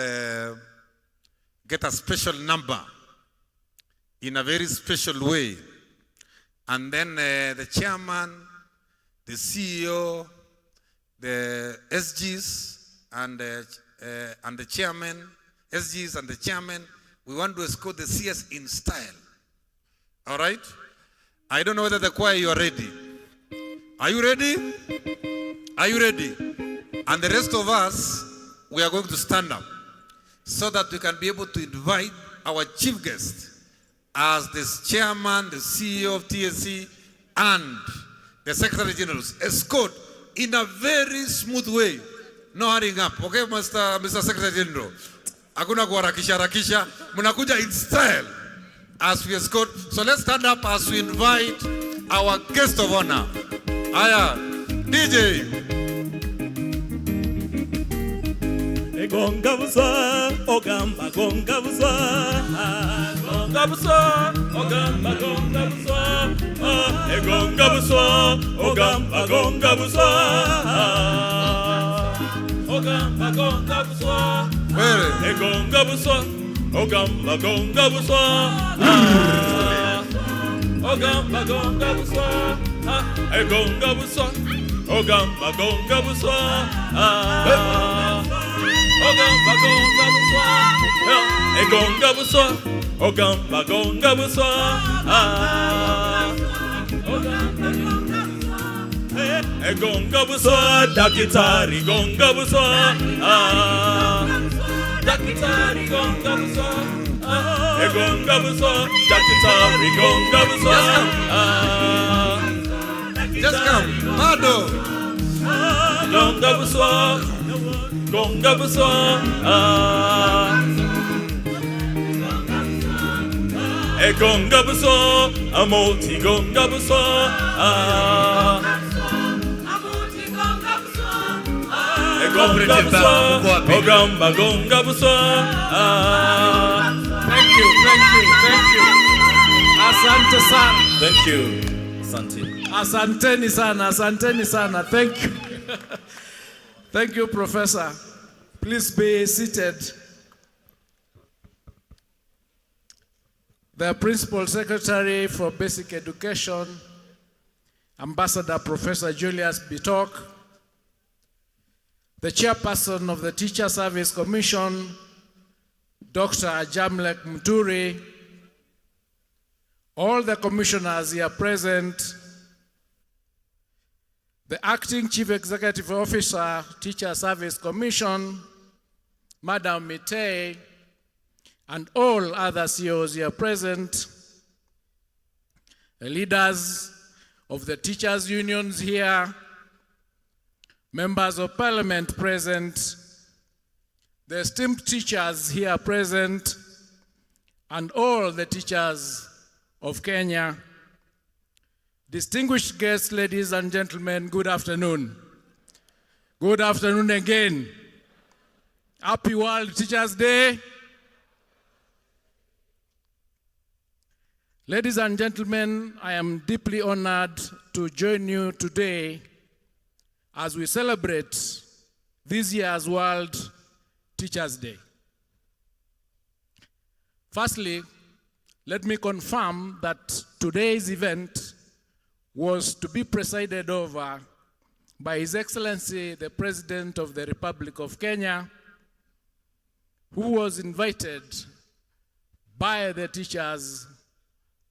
get a special number in a very special way. And then the chairman, the CEO, the SGs, and the chairman, SGs and the chairman, we want to escort the CS in style. All right? I don't know whether the choir, you are ready. Are you ready? Are you ready? And the rest of us, we are going to stand up so that we can be able to invite our chief guest as the chairman, the CEO of TSC, and the Secretary General. Escort in a very smooth way. No hurrying up. Okay, Mr. Secretary General? Hakuna kuharakisha harakisha. Munakuja in style as we escort. So let's stand up as we invite our guest of honor. Aya, DJ. Gonga busa, ogamba gonga busa, gonga busa, ogamba gonga busa, gonga busa, ogamba gonga busa, ogamba gonga busa, gonga busa, ogamba gonga busa, ogamba gonga busa, gonga busa, ogamba gonga busa. Ogamba gonga buswa, egonga buswa, ogamba gonga buswa, egonga buswa, dakitari gonga buswa, dakitari gonga buswa, egonga buswa, dakitari gonga buswa, just come, Mado, gonga buswa. Gonga buswa, gonga buswa, amoti gonga buswa, gonga buswa, ogamba gonga buswa. Thank you. Asante sana. Thank you. Asante. Asanteni sana. Thank you. Thank you, Professor. Please be seated. The Principal Secretary for Basic Education, Ambassador Professor Julius Bitok, the Chairperson of the Teacher Service Commission, Dr. Jamlek Muturi, all the commissioners here present, the Acting Chief Executive Officer, Teacher Service Commission, Madam Mitei, and all other CEOs here present, the leaders of the teachers' unions here, members of parliament present, the esteemed teachers here present, and all the teachers of Kenya. Distinguished guests, ladies and gentlemen, good afternoon. Good afternoon again. Happy World Teachers' Day. Ladies and gentlemen, I am deeply honored to join you today as we celebrate this year's World Teachers' Day. Firstly, let me confirm that today's event was to be presided over by His Excellency, the President of the Republic of Kenya, who was invited by the teachers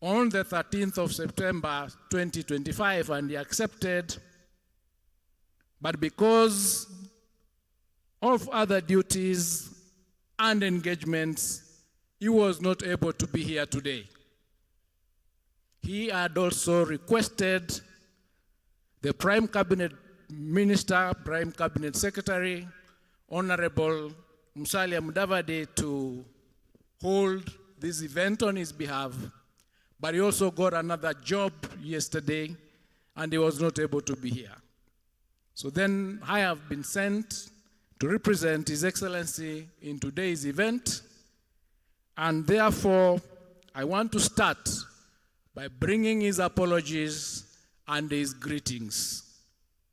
on the 13th of September 2025, and he accepted. But because of other duties and engagements, he was not able to be here today. He had also requested the Prime Cabinet Minister, Prime Cabinet Secretary, Honorable Musalia Mudavadi, to hold this event on his behalf, but he also got another job yesterday and he was not able to be here. So then I have been sent to represent His Excellency in today's event, and therefore I want to start by bringing his apologies and his greetings.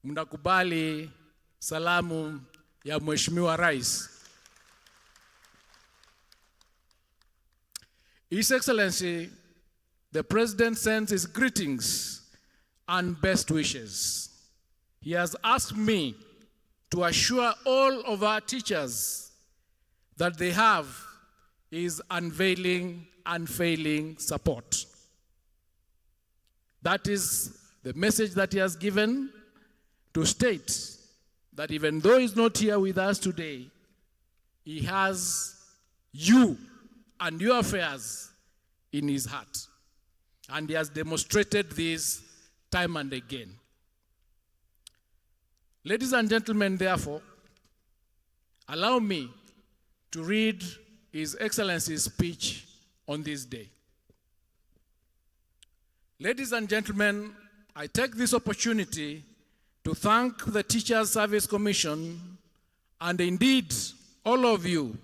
mnakubali salamu ya Mheshimiwa Rais. His Excellency, the President sends his greetings and best wishes. He has asked me to assure all of our teachers that they have his unfailing support. That is the message that he has given, to state that even though he's not here with us today, he has you and your affairs in his heart. And he has demonstrated this time and again. Ladies and gentlemen, therefore, allow me to read His Excellency's speech on this day. Ladies and gentlemen, I take this opportunity to thank the Teachers Service Commission and indeed all of you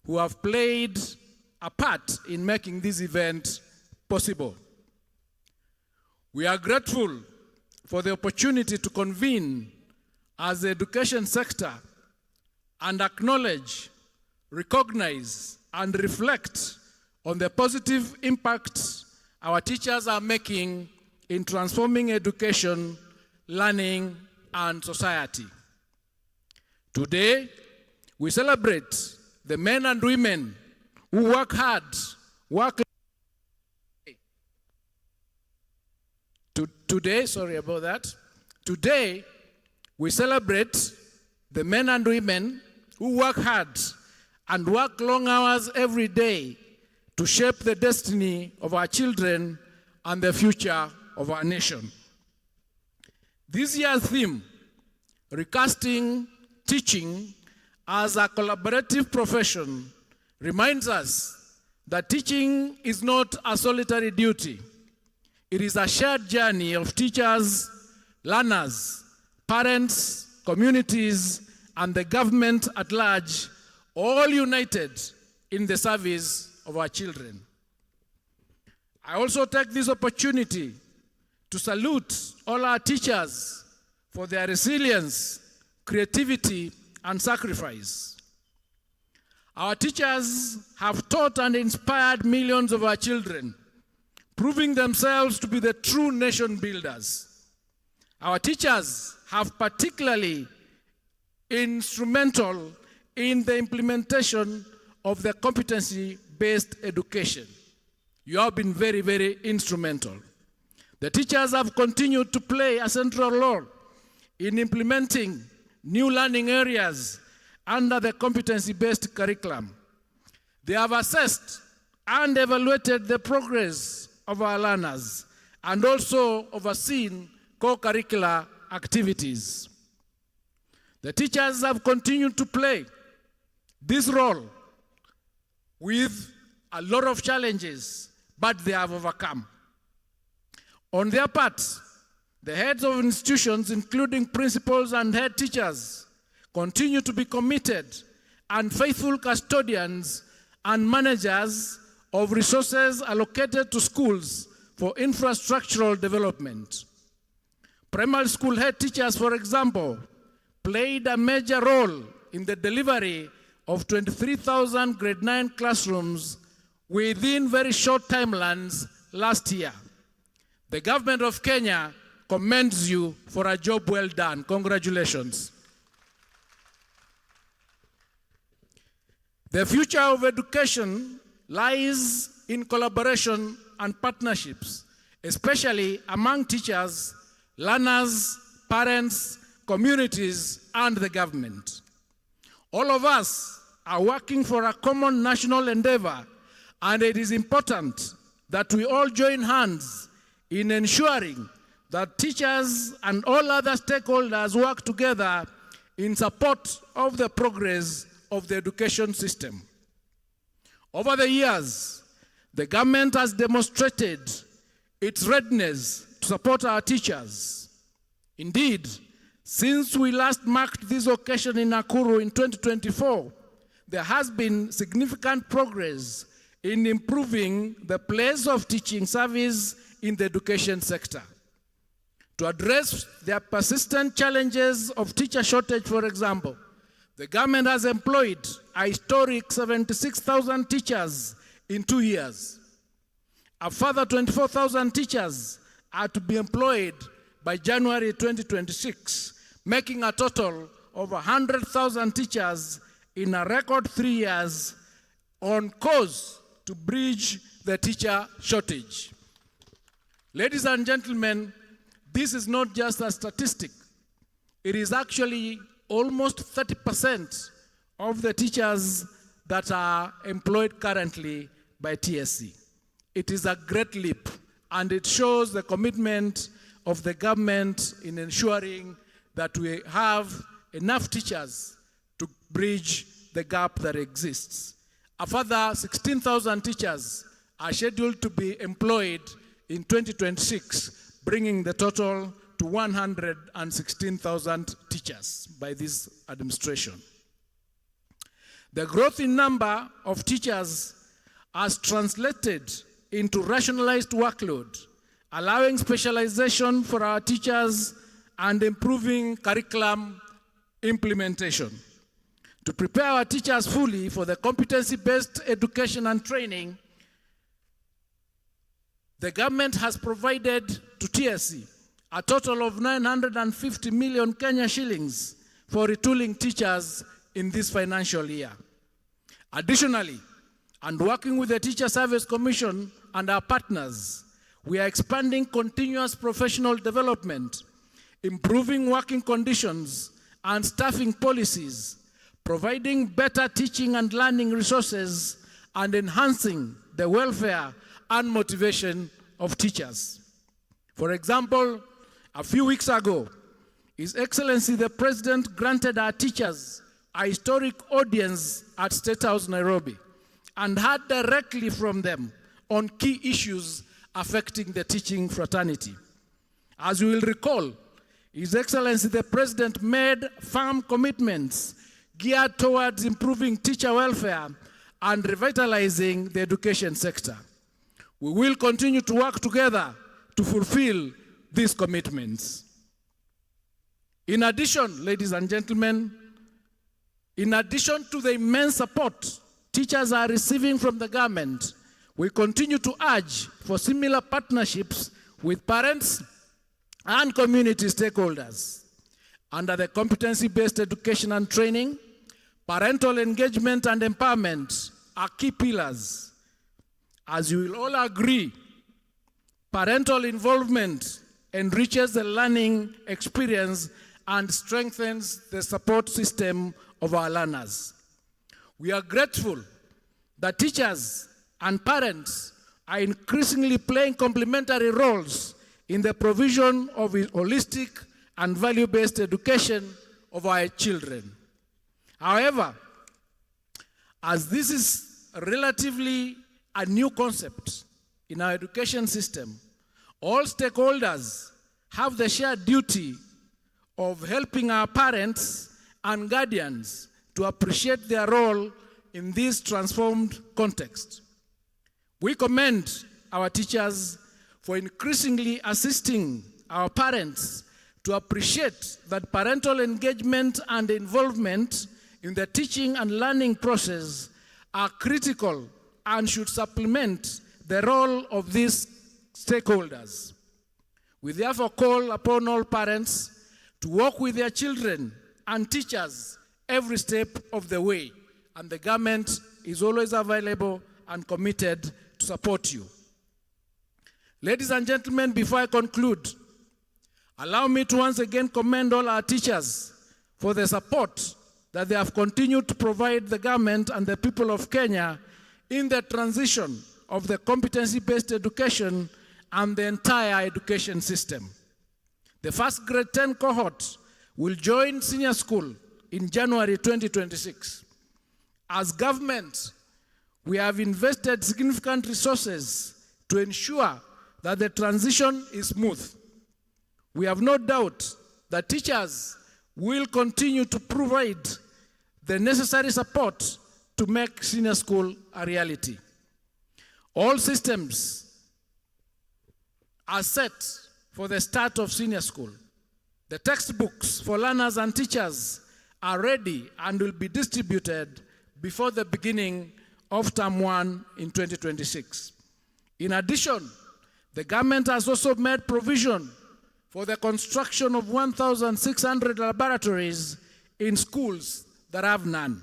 who have played a part in making this event possible. We are grateful for the opportunity to convene as the education sector and acknowledge, recognize, and reflect on the positive impact our teachers are making in transforming education, learning, and society. Today, we celebrate the men and women who work hard, Today, we celebrate the men and women who work hard and work long hours every day to shape the destiny of our children and the future of our nation. This year's theme, Recasting Teaching as a Collaborative Profession, reminds us that teaching is not a solitary duty. It is a shared journey of teachers, learners, parents, communities, and the government at large, all united in the service of our children. I also take this opportunity to salute all our teachers for their resilience, creativity, and sacrifice. Our teachers have taught and inspired millions of our children, proving themselves to be the true nation builders. Our teachers have particularly instrumental in the implementation of the competency-based education. You have been very, very instrumental. The teachers have continued to play a central role in implementing new learning areas under the competency-based curriculum. They have assessed and evaluated the progress of our learners and also overseen co-curricular activities. The teachers have continued to play this role with a lot of challenges, but they have overcome. On their part, the heads of institutions, including principals and head teachers, continue to be committed and faithful custodians and managers of resources allocated to schools for infrastructural development. Primary school head teachers, for example, played a major role in the delivery of 23,000 grade 9 classrooms within very short timelines last year. The government of Kenya commends you for a job well done. Congratulations. The future of education lies in collaboration and partnerships, especially among teachers, learners, parents, communities, and the government. All of us are working for a common national endeavor, and it is important that we all join hands in ensuring that teachers and all other stakeholders work together in support of the progress of the education system. Over the years, the government has demonstrated its readiness to support our teachers. Indeed, since we last marked this occasion in Nakuru in 2024, there has been significant progress in improving the place of teaching service in the education sector. To address their persistent challenges of teacher shortage, for example, the government has employed a historic 76,000 teachers in 2 years. A further 24,000 teachers are to be employed by January 2026, making a total of 100,000 teachers in a record 3 years on course to bridge the teacher shortage. Ladies and gentlemen, this is not just a statistic. It is actually almost 30% of the teachers that are employed currently by TSC. It is a great leap, and it shows the commitment of the government in ensuring that we have enough teachers to bridge the gap that exists. A further 16,000 teachers are scheduled to be employed in 2026, bringing the total to 116,000 teachers by this administration. The growth in number of teachers has translated into rationalized workload, allowing specialization for our teachers and improving curriculum implementation. To prepare our teachers fully for the competency-based education and training, the government has provided to TSC a total of 950 million Kenya shillings for retooling teachers in this financial year. Additionally, and working with the Teacher Service Commission and our partners, we are expanding continuous professional development, improving working conditions and staffing policies, providing better teaching and learning resources, and enhancing the welfare and motivation of teachers. For example, a few weeks ago, His Excellency the President granted our teachers a historic audience at State House, Nairobi, and heard directly from them on key issues affecting the teaching fraternity. As you will recall, His Excellency the President made firm commitments geared towards improving teacher welfare and revitalizing the education sector. We will continue to work together to fulfill these commitments. In addition, ladies and gentlemen, in addition to the immense support teachers are receiving from the government, we continue to urge for similar partnerships with parents and community stakeholders. Under the competency-based education and training, parental engagement and empowerment are key pillars. As you will all agree, parental involvement enriches the learning experience and strengthens the support system of our learners. We are grateful that teachers and parents are increasingly playing complementary roles in the provision of holistic and value-based education of our children. However, as this is relatively a new concept in our education system, all stakeholders have the shared duty of helping our parents and guardians to appreciate their role in this transformed context. We commend our teachers for increasingly assisting our parents to appreciate that parental engagement and involvement in the teaching and learning process are critical and should supplement the role of these stakeholders. We therefore call upon all parents to work with their children and teachers every step of the way, and the government is always available and committed to support you. Ladies and gentlemen, before I conclude, allow me to once again commend all our teachers for the support that they have continued to provide the government and the people of Kenya in the transition of the competency-based education and the entire education system. The first grade 10 cohort will join senior school in January 2026. As government, we have invested significant resources to ensure that the transition is smooth. We have no doubt that teachers will continue to provide the necessary support to make senior school a reality. All systems are set for the start of senior school. The textbooks for learners and teachers are ready and will be distributed before the beginning of term 1 in 2026. In addition, the government has also made provision for the construction of 1,600 laboratories in schools that have none.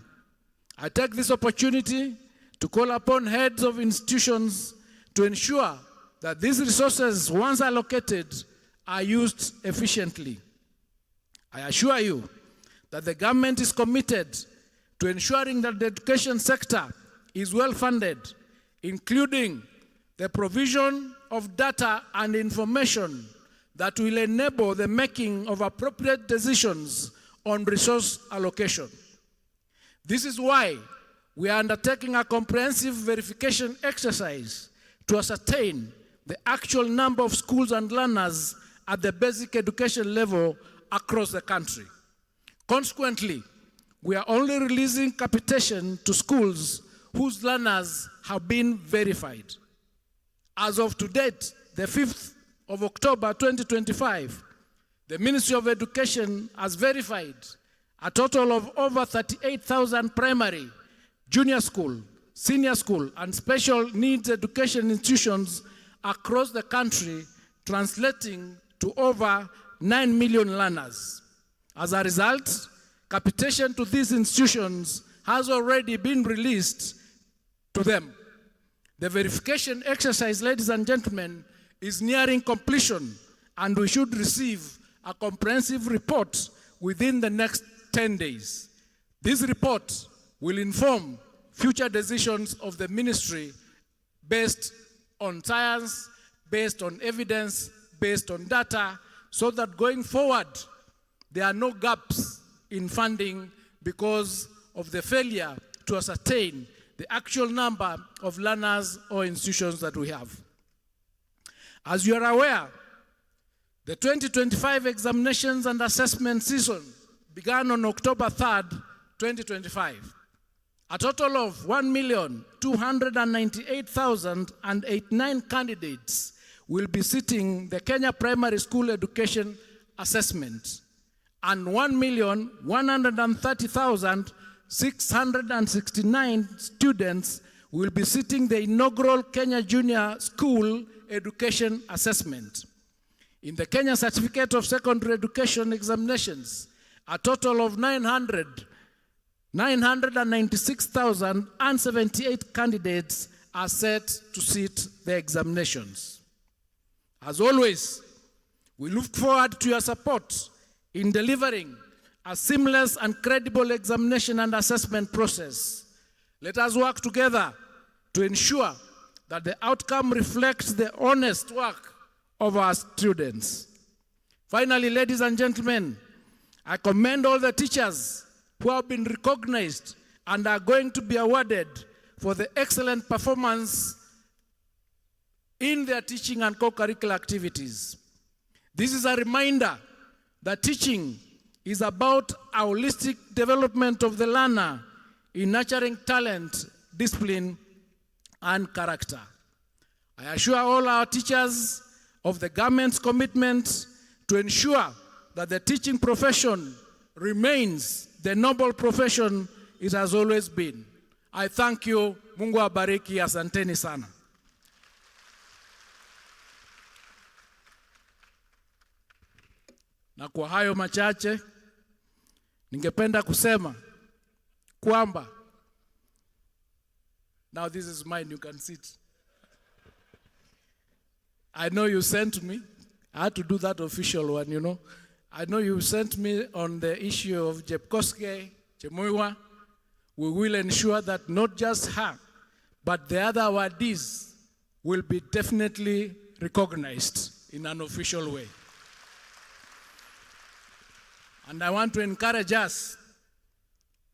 I take this opportunity to call upon heads of institutions to ensure that these resources, once allocated, are used efficiently. I assure you that the government is committed to ensuring that the education sector is well funded, including the provision of data and information that will enable the making of appropriate decisions on resource allocation. This is why we are undertaking a comprehensive verification exercise to ascertain the actual number of schools and learners at the basic education level across the country. Consequently, we are only releasing capitation to schools whose learners have been verified. As of to date, the 5th of October 2025, the Ministry of Education has verified a total of over 38,000 primary, junior school, senior school, and special needs education institutions across the country, translating to over 9 million learners. As a result, capitation to these institutions has already been released to them. The verification exercise, ladies and gentlemen, is nearing completion, and we should receive a comprehensive report within the next 10 days. This report will inform future decisions of the ministry based on science, based on evidence, based on data, so that going forward, there are no gaps in funding because of the failure to ascertain the actual number of learners or institutions that we have. As you are aware, the 2025 examinations and assessment season began on October 3rd, 2025. A total of 1,298,089 candidates will be sitting the Kenya Primary School Education Assessment, and 1,130,669 students will be sitting the inaugural Kenya Junior School Education Assessment. In the Kenya Certificate of Secondary Education examinations, a total of 996,078 candidates are set to sit the examinations. As always, we look forward to your support in delivering a seamless and credible examination and assessment process. Let us work together to ensure that the outcome reflects the honest work of our students. Finally, ladies and gentlemen, I commend all the teachers who have been recognized and are going to be awarded for the excellent performance in their teaching and co-curricular activities. This is a reminder that teaching is about a holistic development of the learner in nurturing talent, discipline, and character. I assure all our teachers of the government's commitment to ensure that the teaching profession remains the noble profession it has always been. I thank you. Mungu abariki. Asanteni sana. Na kwa hayo machache, ningependa kusema kwamba, now this is mine, you can sit. I know you sent me. I had to do that official one, you know. I know you sent me on the issue of Jepkoske, Chemuiwa. We will ensure that not just her, but the other awardees will be definitely recognized in an official way. And I want to encourage us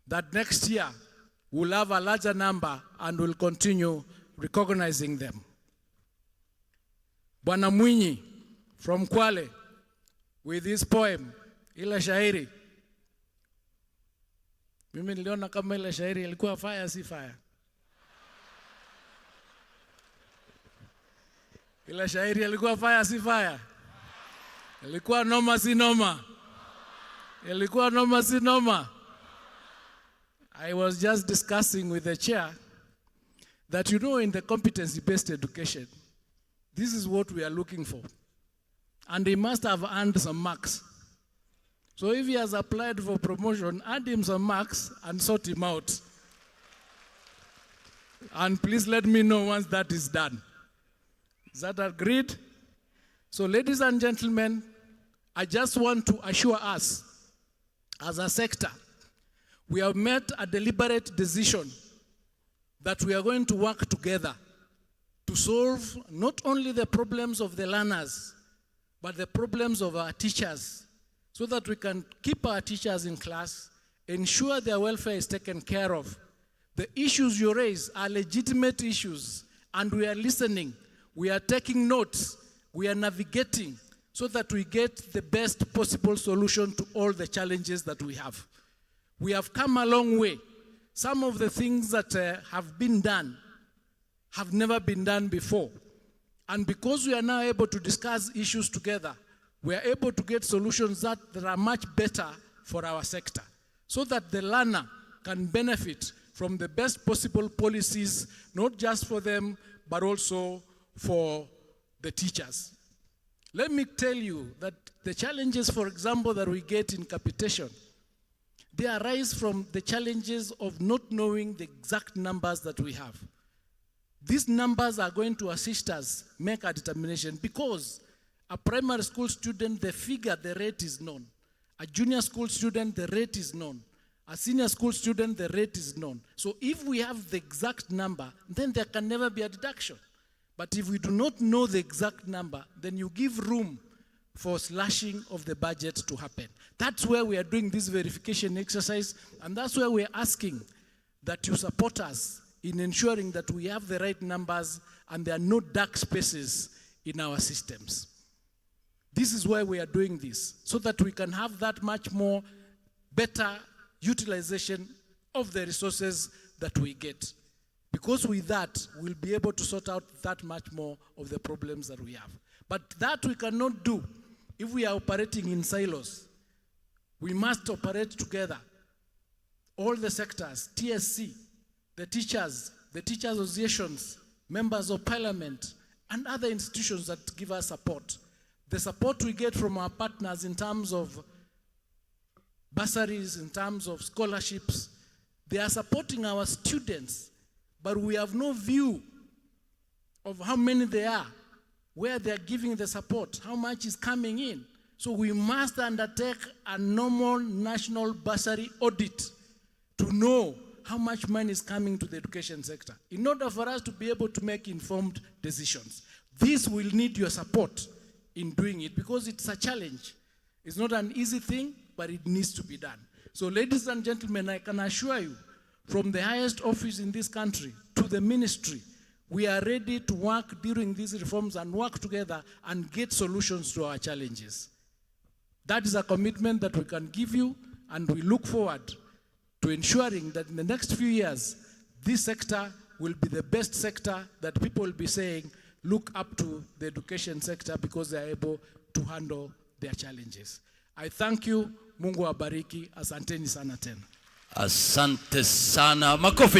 that next year we'll have a larger number and we'll continue recognizing them. Bwana Mwinyi from Kwale with his poem, ile shairi. Mimi niliona kama ile shairi ilikuwa fire si fire. Ile shairi ilikuwa fire si fire. Ilikuwa noma si noma. Ilikuwa noma si noma. I was just discussing with the chair that, you know, in the competency-based education, this is what we are looking for. And he must have earned some marks. So if he has applied for promotion, add him some marks and sort him out. And please let me know once that is done. Is that agreed? So ladies and gentlemen, I just want to assure us, as a sector, we have made a deliberate decision that we are going to work together to solve not only the problems of the learners, but the problems of our teachers, so that we can keep our teachers in class, ensure their welfare is taken care of. The issues you raise are legitimate issues, and we are listening, we are taking notes, we are navigating, so that we get the best possible solution to all the challenges that we have. We have come a long way. Some of the things that have been done have never been done before. And because we are now able to discuss issues together, we are able to get solutions that are much better for our sector, so that the learner can benefit from the best possible policies, not just for them, but also for the teachers. Let me tell you that the challenges, for example, that we get in capitation, they arise from the challenges of not knowing the exact numbers that we have. These numbers are going to assist us make a determination, because a primary school student, the figure, the rate is known. A junior school student, the rate is known. A senior school student, the rate is known. So if we have the exact number, then there can never be a deduction. But if we do not know the exact number, then you give room for slashing of the budget to happen. That's where we are doing this verification exercise, and that's where we are asking that you support us in ensuring that we have the right numbers and there are no dark spaces in our systems. This is why we are doing this, so that we can have that much more better utilization of the resources that we get. Because with that, we'll be able to sort out that much more of the problems that we have. But that we cannot do if we are operating in silos. We must operate together. All the sectors, TSC, the teachers associations, members of parliament, and other institutions that give us support. The support we get from our partners in terms of bursaries, in terms of scholarships, they are supporting our students, but we have no view of how many they are, where they are giving the support, how much is coming in. So we must undertake a normal national bursary audit to know how much money is coming to the education sector in order for us to be able to make informed decisions. This will need your support in doing it, because it's a challenge. It's not an easy thing, but it needs to be done. So ladies and gentlemen, I can assure you, from the highest office in this country to the ministry, we are ready to work during these reforms and work together and get solutions to our challenges. That is a commitment that we can give you, and we look forward to ensuring that in the next few years, this sector will be the best sector that people will be saying, look up to the education sector, because they are able to handle their challenges. I thank you. Mungu abariki. Asanteni sana tena. Asante sana. Makofi.